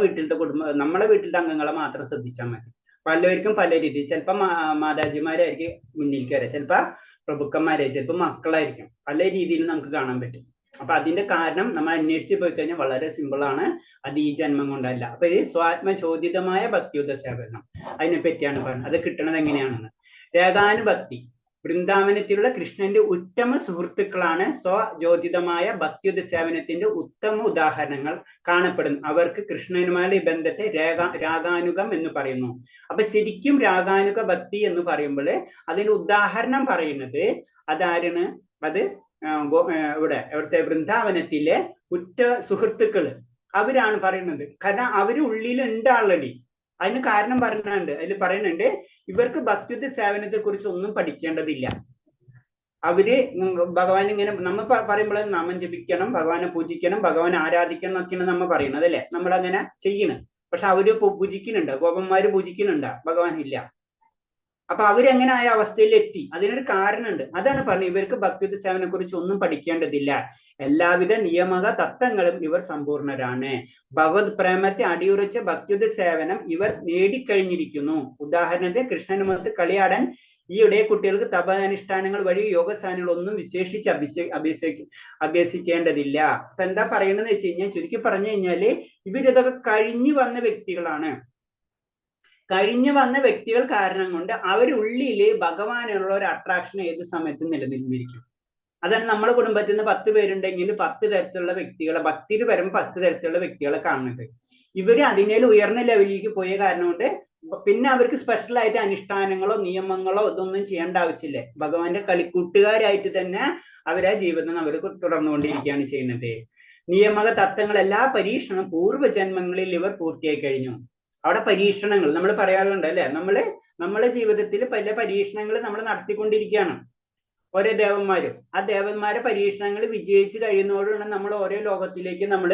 വീട്ടിലത്തെ അംഗങ്ങളെ മാത്രം ശ്രദ്ധിച്ചാൽ മതി. പലവർക്കും പല രീതി. ചിലപ്പോൾ മാതാജിമാരായിരിക്കും മുന്നിലേക്ക് വരാം, ചിലപ്പോൾ പ്രഭുക്കന്മാരായിരിക്കും, ചിലപ്പോൾ മക്കളായിരിക്കും. പല രീതിയിൽ നമുക്ക് കാണാൻ പറ്റും. അപ്പൊ അതിന്റെ കാരണം നമ്മൾ അന്വേഷിച്ച് പോയി കഴിഞ്ഞാൽ വളരെ സിമ്പിളാണ്. അത് ഈ ജന്മം കൊണ്ടല്ല. അപ്പൊ ഈ സ്വാത്മചോദിതമായ ഭക്തിയുത സേവനം അതിനെ പറ്റിയാണ് പറയുന്നത്. അത് കിട്ടണത് എങ്ങനെയാണെന്ന്. രേഖാനുഭക്തി. വൃന്ദാവനത്തിലുള്ള കൃഷ്ണന്റെ ഉത്തമ സുഹൃത്തുക്കളാണ് സ്വജ്യോതിതമായ ഭക്തിയുത സേവനത്തിന്റെ ഉത്തമ ഉദാഹരണങ്ങൾ കാണപ്പെടുന്നു. അവർക്ക് കൃഷ്ണനുമായുള്ള ഈ ബന്ധത്തെ രാഗാനുഗം എന്ന് പറയുന്നു. അപ്പൊ ശരിക്കും രാഗാനുഗ ഭക്തി എന്ന് പറയുമ്പോൾ അതിന്റെ ഉദാഹരണം പറയുന്നത് അതാരാണ്? അത് ഇവിടുത്തെ വൃന്ദാവനത്തിലെ ഉറ്റ സുഹൃത്തുക്കള് അവരാണ് പറയുന്നത്. കാരണം അവര് ഉള്ളിലുണ്ട് ആൾറെഡി. അതിന് കാരണം പറയുന്നുണ്ട്. അതിൽ പറയുന്നുണ്ട് ഇവർക്ക് ഭക്തിയുത സേവനത്തെ കുറിച്ച് ഒന്നും പഠിക്കേണ്ടതില്ല. അവര് ഭഗവാൻ ഇങ്ങനെ നമ്മൾ പറയുമ്പോൾ നാമം ജപിക്കണം, ഭഗവാനെ പൂജിക്കണം, ഭഗവാനെ ആരാധിക്കണം എന്നൊക്കെയാണ് നമ്മൾ പറയുന്നത് അല്ലെ. നമ്മൾ അങ്ങനെ ചെയ്യണം. പക്ഷെ അവര് പൂജിക്കുന്നുണ്ട്, ഗോപന്മാര് പൂജിക്കുന്നുണ്ട്, ഭഗവാൻ ഇല്ല. അപ്പൊ അവരെങ്ങനെ ആയ അവസ്ഥയിൽ എത്തി? അതിനൊരു കാരണമുണ്ട്. അതാണ് പറഞ്ഞത് ഇവർക്ക് ഭക്തിയുത സേവനെ കുറിച്ച് ഒന്നും പഠിക്കേണ്ടതില്ല. എല്ലാവിധ നിയമക തത്വങ്ങളും ഇവർ സമ്പൂർണരാണ്. ഭഗവത് പ്രേമത്തെ അടിയുറച്ച ഭക്തിയുത സേവനം ഇവർ നേടിക്കഴിഞ്ഞിരിക്കുന്നു. ഉദാഹരണത്തിന് കൃഷ്ണനുമൊത്ത് കളിയാടാൻ ഈയിടെ കുട്ടികൾക്ക് തപാനുഷ്ഠാനങ്ങൾ വഴി യോഗസാനങ്ങൾ ഒന്നും വിശേഷിച്ച് അഭ്യസിക്കേണ്ടതില്ല. അപ്പൊ എന്താ പറയണെന്ന് വെച്ച് കഴിഞ്ഞാൽ, ചുരുക്കി പറഞ്ഞു കഴിഞ്ഞാല് ഇവരിതൊക്കെ കഴിഞ്ഞു വന്ന വ്യക്തികളാണ്. കഴിഞ്ഞു വന്ന വ്യക്തികൾ കാരണം കൊണ്ട് അവരുള്ളില് ഭഗവാനുള്ള ഒരു അട്രാക്ഷൻ ഏത് സമയത്തും നിലനിന്നിരിക്കും. അതാണ് നമ്മുടെ കുടുംബത്തിൽ നിന്ന് 10 പേരുണ്ടെങ്കിൽ 10 തരത്തിലുള്ള വ്യക്തികളെ, ഭക്തിയിൽ വരുമ്പോൾ 10 തരത്തിലുള്ള വ്യക്തികളെ കാണുന്നത്. ഇവര് അതിനേൽ ഉയർന്ന ലെവലിലേക്ക് പോയ കാരണം കൊണ്ട് പിന്നെ അവർക്ക് സ്പെഷ്യൽ ആയിട്ട് അനുഷ്ഠാനങ്ങളോ നിയമങ്ങളോ ഇതൊന്നും ചെയ്യേണ്ട ആവശ്യമില്ല. ഭഗവാന്റെ കളിക്കൂട്ടുകാരായിട്ട് തന്നെ അവരാ ജീവിതം അവർ തുടർന്നുകൊണ്ടിരിക്കുകയാണ് ചെയ്യുന്നത്. നിയമക തത്വങ്ങൾ എല്ലാ പരീക്ഷണം പൂർവ്വജന്മങ്ങളിൽ ഇവർ പൂർത്തിയായി കഴിഞ്ഞു. അവിടെ പരീക്ഷണങ്ങൾ നമ്മൾ പറയാറുണ്ട് അല്ലെ. നമ്മളെ ജീവിതത്തിൽ പല പരീക്ഷണങ്ങൾ നമ്മൾ നടത്തിക്കൊണ്ടിരിക്കുകയാണ്. ഓരോ ദേവന്മാരും ആ ദേവന്മാരെ പരീക്ഷണങ്ങൾ വിജയിച്ചു കഴിയുന്നതോടാണ് നമ്മൾ ഓരോ ലോകത്തിലേക്ക് നമ്മൾ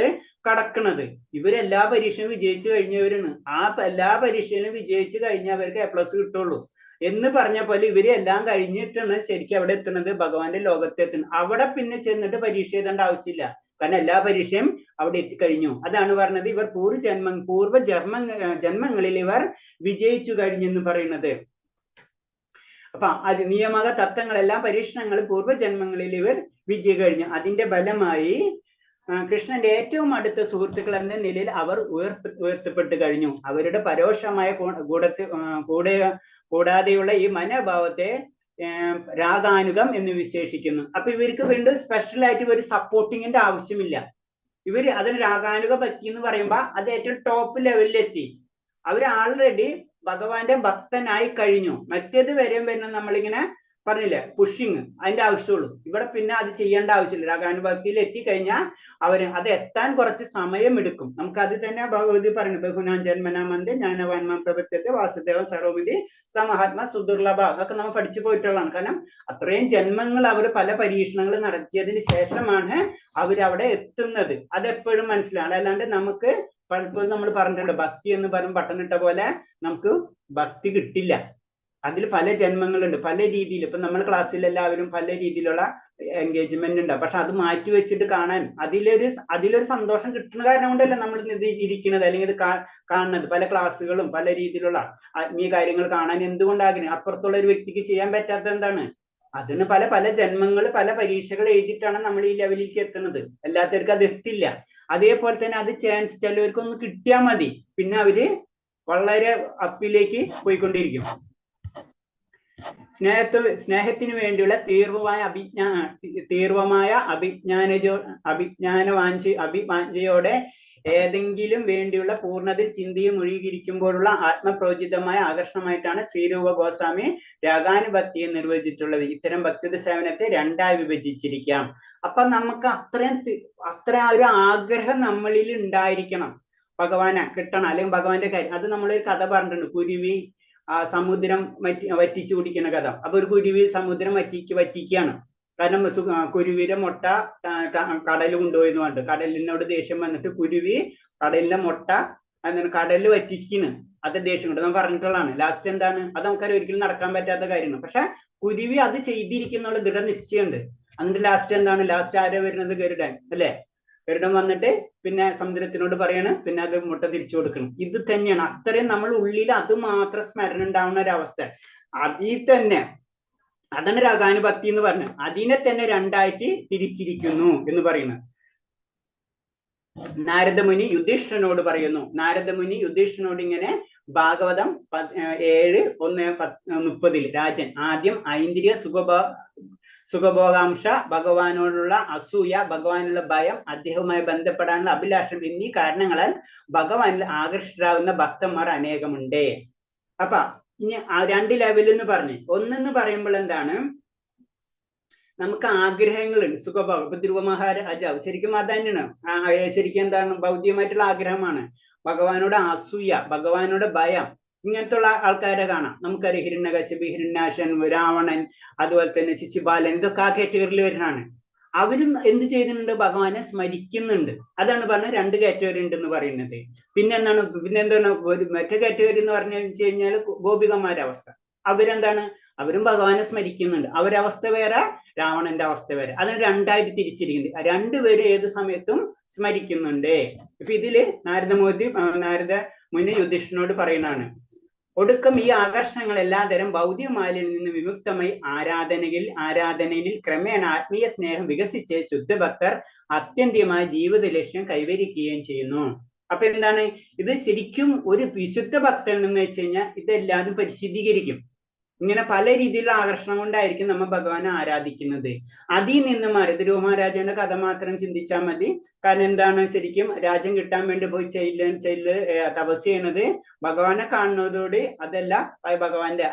കടക്കുന്നത്. ഇവരെല്ലാ പരീക്ഷയും വിജയിച്ചു കഴിഞ്ഞവരാണ്. ആ എല്ലാ പരീക്ഷയിലും വിജയിച്ചു കഴിഞ്ഞവർക്ക് A+ കിട്ടുള്ളൂ എന്ന് പറഞ്ഞ പോലെ ഇവര് എല്ലാം കഴിഞ്ഞിട്ടാണ് ശരിക്കും അവിടെ എത്തുന്നത്, ഭഗവാന്റെ ലോകത്ത് എത്തുന്നത്. അവിടെ പിന്നെ ചെന്നിട്ട് പരീക്ഷ എഴുതേണ്ട ആവശ്യമില്ല. കാരണം എല്ലാ പരീക്ഷയും അവിടെ എത്തിക്കഴിഞ്ഞു. അതാണ് പറഞ്ഞത് ഇവർ പൂർവ്വ ജന്മങ്ങളിൽ ഇവർ വിജയിച്ചു കഴിഞ്ഞെന്ന് പറയുന്നത്. അപ്പൊ അത് നിയമക തത്വങ്ങളെല്ലാം പരീക്ഷണങ്ങൾ പൂർവ്വജന്മങ്ങളിൽ ഇവർ വിജയി കഴിഞ്ഞു. അതിന്റെ ഫലമായി കൃഷ്ണന്റെ ഏറ്റവും അടുത്ത സുഹൃത്തുക്കൾ എന്ന നിലയിൽ അവർ ഉയർത്തപ്പെട്ട് കഴിഞ്ഞു. അവരുടെ പരോക്ഷമായ കൂടാതെയുള്ള ഈ മനോഭാവത്തെ രാഗാനുഗം എന്ന് വിശേഷിക്കുന്നു. അപ്പൊ ഇവർക്ക് വീണ്ടും സ്പെഷ്യൽ ആയിട്ട് ഒരു സപ്പോർട്ടിങ്ങിന്റെ ആവശ്യമില്ല. ഇവര് അതിന് രാഗാനുഗ ഭക്തി എന്ന് പറയുമ്പോ അത് ഏറ്റവും ടോപ്പ് ലെവലിലെത്തി. അവർ ആൾറെഡി ഭഗവാന്റെ ഭക്തനായി കഴിഞ്ഞു. മറ്റേത് വരുന്ന നമ്മളിങ്ങനെ പറഞ്ഞില്ലേ പുഷിങ്, അതിന്റെ ആവശ്യമുള്ളൂ. ഇവിടെ പിന്നെ അത് ചെയ്യേണ്ട ആവശ്യമില്ല. രാഗാനുഭക്തിയിൽ എത്തിക്കഴിഞ്ഞാൽ അത് എത്താൻ കുറച്ച് സമയം എടുക്കും. നമുക്ക് അത് തന്നെ ഭഗവതി പറയുന്നു, ബഹുനാൻ ജന്മനാമന്തി ജ്ഞാനവാൻമാൻ പ്രപത്യത്തെ വാസുദേവ സർവമിതി സമഹാത്മ സുദുർലഭ. അതൊക്കെ നമ്മൾ പഠിച്ചു പോയിട്ടുള്ളതാണ്. കാരണം അത്രയും ജന്മങ്ങൾ അവർ പല പരീക്ഷണങ്ങൾ നടത്തിയതിന് ശേഷമാണ് അവരവിടെ എത്തുന്നത്. അതെപ്പോഴും മനസ്സിലാണ്. അല്ലാണ്ട് നമുക്ക് പലപ്പോഴും നമ്മൾ പറഞ്ഞിട്ടുണ്ട് ഭക്തി എന്ന് പറയുമ്പോൾ പട്ടണിട്ട പോലെ നമുക്ക് ഭക്തി കിട്ടില്ല. അതിൽ പല ജന്മങ്ങളുണ്ട്, പല രീതിയിൽ. ഇപ്പൊ നമ്മൾ ക്ലാസ്സിൽ എല്ലാവരും പല രീതിയിലുള്ള എൻഗേജ്മെന്റ് ഉണ്ട്. പക്ഷെ അത് മാറ്റി വെച്ചിട്ട് കാണാൻ അതിലൊരു സന്തോഷം കിട്ടുന്ന കാരണം കൊണ്ടല്ല നമ്മൾ ഇരിക്കുന്നത് അല്ലെങ്കിൽ ഇത് കാണുന്നത്. പല ക്ലാസ്സുകളും പല രീതിയിലുള്ള ആത്മീയ കാര്യങ്ങൾ കാണാൻ എന്തുകൊണ്ടാകുന്നത്? അപ്പുറത്തുള്ള ഒരു വ്യക്തിക്ക് ചെയ്യാൻ പറ്റാത്ത എന്താണ്? അതിന് പല ജന്മങ്ങൾ പല പരീക്ഷകൾ എഴുതിയിട്ടാണ് നമ്മൾ ഈ ലെവലിലേക്ക് എത്തുന്നത്. എല്ലാത്തവർക്കും അത് എത്തില്ല. അതേപോലെ തന്നെ അത് ചാൻസ് ചിലവർക്കൊന്ന് കിട്ടിയാൽ മതി, പിന്നെ അവര് വളരെ അപ്പിലേക്ക് പോയിക്കൊണ്ടിരിക്കും. സ്നേഹത്തിന് വേണ്ടിയുള്ള തീവ്രമായ അഭിജ്ഞാനവാഞ്ചയോടെ ഏതെങ്കിലും വേണ്ടിയുള്ള പൂർണ്ണതയിൽ ചിന്തയും ഒഴുകിയിരിക്കുമ്പോഴുള്ള ആത്മപ്രോചിതമായ ആകർഷണമായിട്ടാണ് ശ്രീരൂപ ഗോസ്വാമി രാഗാനുഭക്തിയെ നിർവചിച്ചിട്ടുള്ളത്. ഇത്തരം ഭക്തിയുടെ സേവനത്തെ 2ആയി വിഭജിച്ചിരിക്കാം. അപ്പൊ നമുക്ക് അത്ര ഒരു ആഗ്രഹം നമ്മളിൽ ഉണ്ടായിരിക്കണം. ഭഗവാനെ കിട്ടണം, അല്ലെങ്കിൽ ഭഗവാന്റെ കാര്യം. അത് നമ്മളൊരു കഥ പറഞ്ഞിട്ടുണ്ട്, കുരുവി സമുദ്രം വറ്റിച്ചു കുടിക്കുന്ന കഥ. അപ്പൊ ഒരു കുരുവി സമുദ്രം വറ്റിക്കുകയാണ്. കാരണം കുരുവിയുടെ മുട്ട കടൽ കൊണ്ടുപോയി എന്ന് പറഞ്ഞിട്ട് കടലിനോട് ദേഷ്യം വന്നിട്ട് കുരുവി കടലിന്റെ മുട്ട കടലിൽ വറ്റിക്കുന്നു. അത് ദേഷ്യം കൊണ്ട് നമ്മൾ പറഞ്ഞിട്ടുള്ളതാണ്. ലാസ്റ്റ് എന്താണ്, അത് നമുക്കറിയാം ഒരിക്കലും നടക്കാൻ പറ്റാത്ത കാര്യമാണ്. പക്ഷെ കുരുവി അത് ചെയ്തിരിക്കുന്നുള്ള ദൃഢനിശ്ചയമുണ്ട്. എന്നിട്ട് ലാസ്റ്റ് എന്താണ്, ലാസ്റ്റ് ആരാ വരുന്നത്, ഗരുഡൻ അല്ലെ. ഗരുഡൻ വന്നിട്ട് പിന്നെ സമുദ്രത്തിനോട് പറയാണ്, പിന്നെ അത് മുട്ട തിരിച്ചു കൊടുക്കണം. ഇത് തന്നെയാണ്, അത്രയും നമ്മൾ ഉള്ളിൽ അത് മാത്രം സ്മരണ ഉണ്ടാവുന്ന ഒരു അവസ്ഥ. അതിൽ തന്നെ അതാണ് രാഗാനുഭക്തി എന്ന് പറഞ്ഞത്. അതിനെ തന്നെ രണ്ടായിട്ട് തിരിച്ചിരിക്കുന്നു എന്ന് പറയുന്നത്. നാരദമുനി യുധിഷ്ഠിരനോട് പറയുന്നു. നാരദമുനി യുധിഷ്ഠിരനോട് ഇങ്ങനെ ഭാഗവതം 7:1-30 രാജൻ ആദ്യം ഐന്ദ്രിയ സുഖഭോഗാംശ, ഭഗവാനോടുള്ള അസൂയ, ഭഗവാനുള്ള ഭയം, അദ്ദേഹവുമായി ബന്ധപ്പെടാനുള്ള അഭിലാഷം എന്നീ കാരണങ്ങളാൽ ഭഗവാനിൽ ആകർഷകരാകുന്ന ഭക്തന്മാർ അനേകമുണ്ട്. അപ്പൊ ഇനി ആ 2 ലെവലിൽ എന്ന് പറഞ്ഞു. ഒന്നെന്ന് പറയുമ്പോൾ എന്താണ്, നമുക്ക് ആഗ്രഹങ്ങളുണ്ട്, സുഖഭോഗം. ഇപ്പൊ ധ്രുവ മഹാരാജാവ് ശരിക്കും അത് തന്നെയാണ്, ശരിക്കും എന്താണ്, ഭൗതികമായിട്ടുള്ള ആഗ്രഹമാണ്. ഭഗവാനോട് അസൂയ, ഭഗവാനോട് ഭയം, ഇങ്ങനത്തെ ഉള്ള ആൾക്കാരെ കാണാം. നമുക്കറിയാം ഹിരണ്യകശിപി, ഹിരണ്യാക്ഷൻ, രാവണൻ, അതുപോലെ തന്നെ ശിശുപാലൻ, ഇതൊക്കെ ആ കാറ്റഗറിയിൽ വരുന്നതാണ്. അവരും എന്ത് ചെയ്തിട്ടുണ്ട്, ഭഗവാനെ സ്മരിക്കുന്നുണ്ട്. അതാണ് പറഞ്ഞത് 2 കാറ്റഗറി ഉണ്ടെന്ന് പറയുന്നത്. പിന്നെന്താണ്, ഒരു മറ്റേ കാറ്റഗറി എന്ന് പറഞ്ഞു വെച്ച് കഴിഞ്ഞാൽ ഗോപികമാരുടെ അവസ്ഥ. അവരെന്താണ്, അവരും ഭഗവാനെ സ്മരിക്കുന്നുണ്ട്. അവരവസ്ഥ വേറെ, രാവണന്റെ അവസ്ഥ വേറെ. അതിന് 2ആയിട്ട് തിരിച്ചിരിക്കുന്നത്. 2 പേരും ഏത് സമയത്തും സ്മരിക്കുന്നുണ്ട്. ഇപ്പൊ ഇതില് നാരദ മുനി യുധിഷ്ഠിരനോട് പറയുന്നതാണ്, ഒടുക്കം ഈ ആകർഷണങ്ങൾ എല്ലാതരം ഭൗതിക മാലിന്യത്തിൽ നിന്ന് വിമുക്തമായി ആരാധനയിൽ ക്രമേണ ആത്മീയ സ്നേഹം വികസിച്ച് ശുദ്ധഭക്തർ അത്യന്തികമായ ജീവിത ലക്ഷ്യം കൈവരിക്കുകയും ചെയ്യുന്നു. അപ്പൊ എന്താണ് ഇത്, ശരിക്കും ഒരു വിശുദ്ധ ഭക്തൻ എന്ന് വെച്ച് കഴിഞ്ഞാൽ ഇതെല്ലാതും പരിശുദ്ധീകരിക്കും. ഇങ്ങനെ പല രീതിയിലുള്ള ആകർഷണം കൊണ്ടായിരിക്കും നമ്മൾ ഭഗവാനെ ആരാധിക്കുന്നത്. അതിൽ നിന്ന് മാറി ധ്രുവ മഹാരാജാവിന്റെ കഥ മാത്രം ചിന്തിച്ചാൽ മതി. കാരണം എന്താണ്, ശരിക്കും രാജ്യം കിട്ടാൻ വേണ്ടി പോയി തപസ് ചെയ്യുന്നത് ഭഗവാനെ കാണുന്നതോടെ അതല്ല, ഭഗവാന്റെ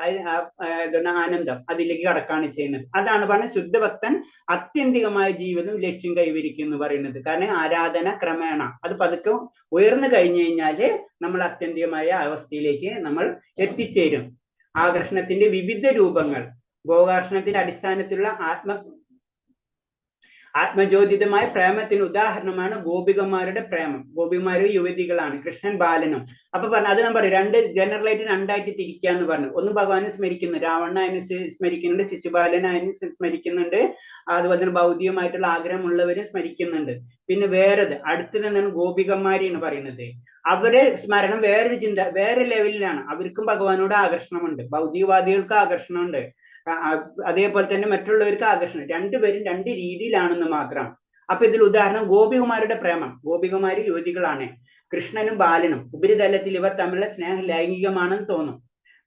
ആനന്ദം അതിലേക്ക് കടക്കാണ് ചെയ്യുന്നത്. അതാണ് പറഞ്ഞ ശുദ്ധഭക്തൻ അത്യന്തികമായ ജീവിതം ലക്ഷ്യം കൈവരിക്കും എന്ന് പറയുന്നത്. കാരണം ആരാധന ക്രമേണ അത് പതുക്കെ ഉയർന്നു കഴിഞ്ഞു കഴിഞ്ഞാല് നമ്മൾ അത്യന്തികമായ അവസ്ഥയിലേക്ക് നമ്മൾ എത്തിച്ചേരും. ആകർഷണത്തിന്റെ വിവിധ രൂപങ്ങൾ, ഭോഗാകർഷണത്തിന്റെ അടിസ്ഥാനത്തിലുള്ള ആത്മജ്യോതിതമായ പ്രേമത്തിന് ഉദാഹരണമാണ് ഗോപികന്മാരുടെ പ്രേമം. ഗോപികമാരും യുവതികളാണ്, കൃഷ്ണൻ ബാലനും. അപ്പൊ പറഞ്ഞു, അത് ഞാൻ പറയും 2 ജനറലായിട്ട് 2ആയിട്ട് തിരിക്കാന്ന് പറഞ്ഞു. ഒന്ന് ഭഗവാനെ സ്മരിക്കുന്നു, രാവണ അതിനെ സ്മരിക്കുന്നുണ്ട്, ശിശുപാലന അതിനെ സ്മരിക്കുന്നുണ്ട്, അതുപോലെ തന്നെ ഭൗതികമായിട്ടുള്ള ആഗ്രഹമുള്ളവരും സ്മരിക്കുന്നുണ്ട്. പിന്നെ വേറത് അടുത്തത് എന്താണ്, ഗോപികന്മാരി എന്ന് പറയുന്നത്. അവരെ സ്മരണം വേറൊരു ചിന്ത, വേറെ ലെവലിലാണ്. അവർക്കും ഭഗവാനോട് ആകർഷണമുണ്ട്, ഭൗതികവാദികൾക്ക് ആകർഷണമുണ്ട്, അതേപോലെ തന്നെ മറ്റുള്ളവർക്ക് ആകർഷണം. 2 പേരും 2 രീതിയിലാണെന്ന് മാത്രം. അപ്പൊ ഇതിൽ ഉദാഹരണം ഗോപികുമാരുടെ പ്രേമം. ഗോപികുമാരി യുവതികളാണ്, കൃഷ്ണനും ബാലനും. ഉപരിതലത്തിൽ ഇവർ തമ്മിലുള്ള സ്നേഹം ലൈംഗികമാണെന്ന് തോന്നും.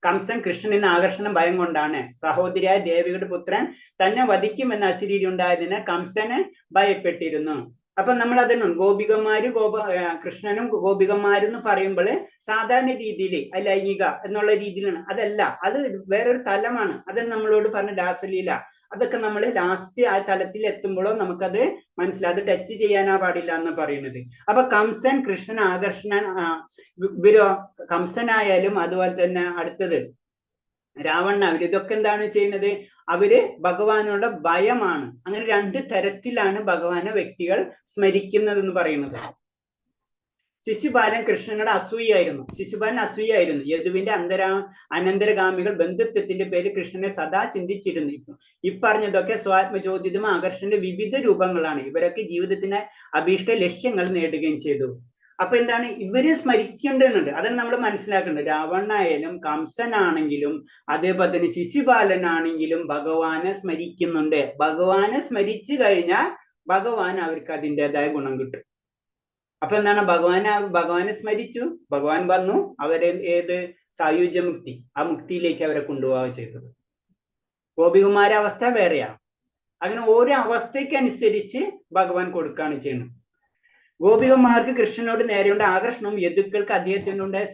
കംസൻ കൃഷ്ണൻ ആകർഷണം ഭയം കൊണ്ടാണ്. സഹോദരിയായ ദേവിയുടെ പുത്രൻ തന്നെ വധിക്കുമെന്ന അശരീരി ഉണ്ടായതിന് കംസനെ ഭയപ്പെട്ടിരുന്നു. അപ്പൊ നമ്മൾ അതിന് കൃഷ്ണനും ഗോപികന്മാരെന്ന് പറയുമ്പോൾ സാധാരണ രീതിയിൽ ലൈംഗിക എന്നുള്ള രീതിയിലാണ്. അതല്ല, അത് വേറൊരു തലമാണ്. അത് നമ്മളോട് പറഞ്ഞ രാസലീല, അതൊക്കെ നമ്മൾ ലാസ്റ്റ് ആ തലത്തിൽ എത്തുമ്പോഴോ നമുക്കത് മനസ്സിലാവും. അത് ടച്ച് ചെയ്യാനാ പാടില്ല എന്ന് പറയുന്നത്. അപ്പൊ കംസൻ കൃഷ്ണൻ കംസനായാലും അതുപോലെ തന്നെ അടുത്തത് രാവണ, ഇതൊക്കെ എന്താണ് ചെയ്യുന്നത്, അവര് ഭഗവാനോട് ഭയമാണ്. അങ്ങനെ 2 തരത്തിലാണ് ഭഗവാനെ വ്യക്തികൾ സ്മരിക്കുന്നത് എന്ന് പറയുന്നത്. ശിശുപാലൻ കൃഷ്ണനോട് അസൂയായിരുന്നു. യദുവിന്റെ അനന്തരഗാമികൾ ബന്ധുത്വത്തിന്റെ പേര് കൃഷ്ണനെ സദാ ചിന്തിച്ചിരുന്നു. ഈ പറഞ്ഞതൊക്കെ സ്വാത്മജ്യോതിതം ആകർഷണന്റെ വിവിധ രൂപങ്ങളാണ്. ഇവരൊക്കെ ജീവിതത്തിന് അഭീഷ്ട ലക്ഷ്യങ്ങൾ നേടുകയും ചെയ്തു. അപ്പൊ എന്താണ്, ഇവര് സ്മരിക്കേണ്ടതുണ്ട്. അതാണ് നമ്മൾ മനസ്സിലാക്കേണ്ടത്. രാവണനായാലും കംസനാണെങ്കിലും അതേപോലെ തന്നെ ശിശുപാലനാണെങ്കിലും ഭഗവാനെ സ്മരിക്കുന്നുണ്ട്. ഭഗവാനെ സ്മരിച്ചു കഴിഞ്ഞാൽ ഭഗവാൻ അവർക്ക് അതിൻ്റെതായ ഗുണം കിട്ടും. അപ്പൊ എന്താണ്, ഭഗവാനെ സ്മരിച്ചു, ഭഗവാൻ വന്നു, അവരെ സായുജ്യമുക്തി, ആ മുക്തിയിലേക്ക് അവരെ കൊണ്ടുപോവുക ചെയ്തത്. ഗോപികുമാര അവസ്ഥ വേറെയാണ്. അങ്ങനെ ഓരോ അവസ്ഥയ്ക്കനുസരിച്ച് ഭഗവാൻ കൊടുക്കുകയാണ് ചെയ്യുന്നത്. ഗോപികന്മാർക്ക് കൃഷ്ണനോട് നേരെയുണ്ട ആകർഷണവും യദുക്കൾക്ക് അദ്ദേഹത്തിനുണ്ടായ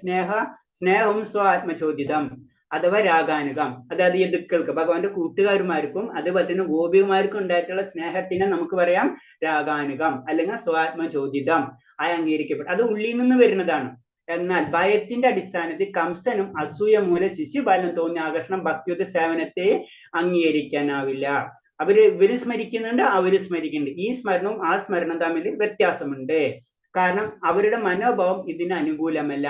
സ്നേഹവും സ്വാത്മചോദിതം. അഥവാ രാഗാനുഗം, അതായത് യദുക്കൾക്ക് ഭഗവാന്റെ കൂട്ടുകാരുമാർക്കും അതുപോലെ തന്നെ ഗോപികുമാർക്കും ഉണ്ടായിട്ടുള്ള സ്നേഹത്തിനെ നമുക്ക് പറയാം രാഗാനുഗം അല്ലെങ്കിൽ സ്വാത്മചോദിതം ആയി അംഗീകരിക്കപ്പെട്ടു. അത് ഉള്ളിൽ നിന്ന് വരുന്നതാണ്. എന്നാൽ ഭയത്തിന്റെ അടിസ്ഥാനത്തിൽ കംസനും അസൂയ മൂലം ശിശുപാലനും തോന്നിയ ആകർഷണം ഭക്തിയുത സേവനത്തെ അംഗീകരിക്കാനാവില്ല. ഇവര് സ്മരിക്കുന്നുണ്ട്, അവര് സ്മരിക്കുന്നുണ്ട്. ഈ സ്മരണവും ആ സ്മരണം തമ്മിൽ വ്യത്യാസമുണ്ട്. കാരണം അവരുടെ മനോഭാവം ഇതിന് അനുകൂലമല്ല.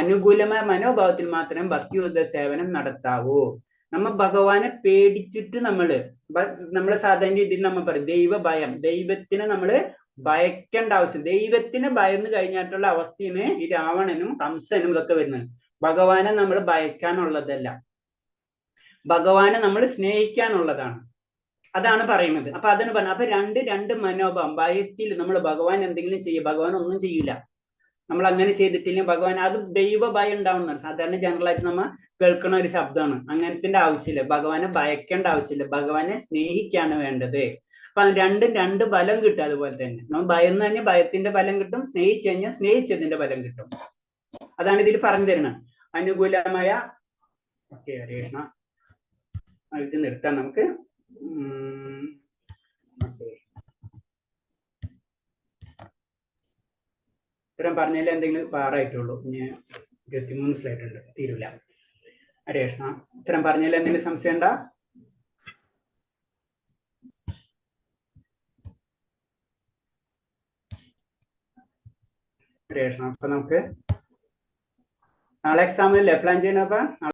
അനുകൂലമായ മനോഭാവത്തിൽ മാത്രമേ ഭക്തിയുത സേവനം നടത്താവൂ. നമ്മ ഭഗവാനെ പേടിച്ചിട്ട് നമ്മള് സാധാരണ രീതിയിൽ നമ്മൾ പറയും ദൈവ ഭയം, ദൈവത്തിനെ നമ്മള് ഭയക്കേണ്ട ആവശ്യം. ദൈവത്തിന് ഭയന്ന് കഴിഞ്ഞിട്ടുള്ള അവസ്ഥയാണ് ഈ രാവണനും കംസനും ഇതൊക്കെ വരുന്നത്. ഭഗവാനെ നമ്മൾ ഭയക്കാനുള്ളതല്ല, ഭഗവാനെ നമ്മൾ സ്നേഹിക്കാനുള്ളതാണ്. അതാണ് പറയുന്നത്. അപ്പൊ അതിന് പറഞ്ഞു. അപ്പൊ രണ്ട് മനോഭാവം. ഭയത്തിൽ നമ്മൾ ഭഗവാൻ എന്തെങ്കിലും ചെയ്യും, ഭഗവാൻ ഒന്നും ചെയ്യില്ല. നമ്മൾ അങ്ങനെ ചെയ്തിട്ടില്ലെങ്കിൽ ഭഗവാൻ, അത് ദൈവ ഭയം ഉണ്ടാവുന്നതാണ്. സാധാരണ ജനറൽ ആയിട്ട് നമ്മൾ കേൾക്കുന്ന ഒരു ശബ്ദമാണ്. അങ്ങനത്തെ ആവശ്യമില്ല. ഭഗവാനെ ഭയക്കേണ്ട ആവശ്യമില്ല, ഭഗവാനെ സ്നേഹിക്കാണ് വേണ്ടത്. അപ്പൊ രണ്ട് ബലം കിട്ടും. അതുപോലെ തന്നെ നമ്മൾ ഭയന്ന് കഴിഞ്ഞാൽ ഭയത്തിന്റെ ബലം കിട്ടും, സ്നേഹിച്ചു കഴിഞ്ഞാൽ സ്നേഹിച്ചതിന്റെ ബലം കിട്ടും. അതാണ് ഇതിൽ പറഞ്ഞു തരുന്നത്. അനുകൂലമായ ഓക്കെ ഹരേ കൃഷ്ണ. ഇത് നിർത്താം നമുക്ക്. ഇത്തരം പറഞ്ഞാൽ എന്തെങ്കിലും പാറായിട്ടുള്ളൂ. ഇനി 23 സ്ലൈഡ് ഉണ്ട്, തീരില്ല. ഹരേ കൃഷ്ണ. ഇത്തരം പറഞ്ഞാൽ എന്തെങ്കിലും സംശയം ഉണ്ടോ? ഹരേ കൃഷ്ണ. അപ്പൊ നമുക്ക് നാളെ എക്സാമിനല്ലേ പ്ലാൻ ചെയ്യണപ്പ?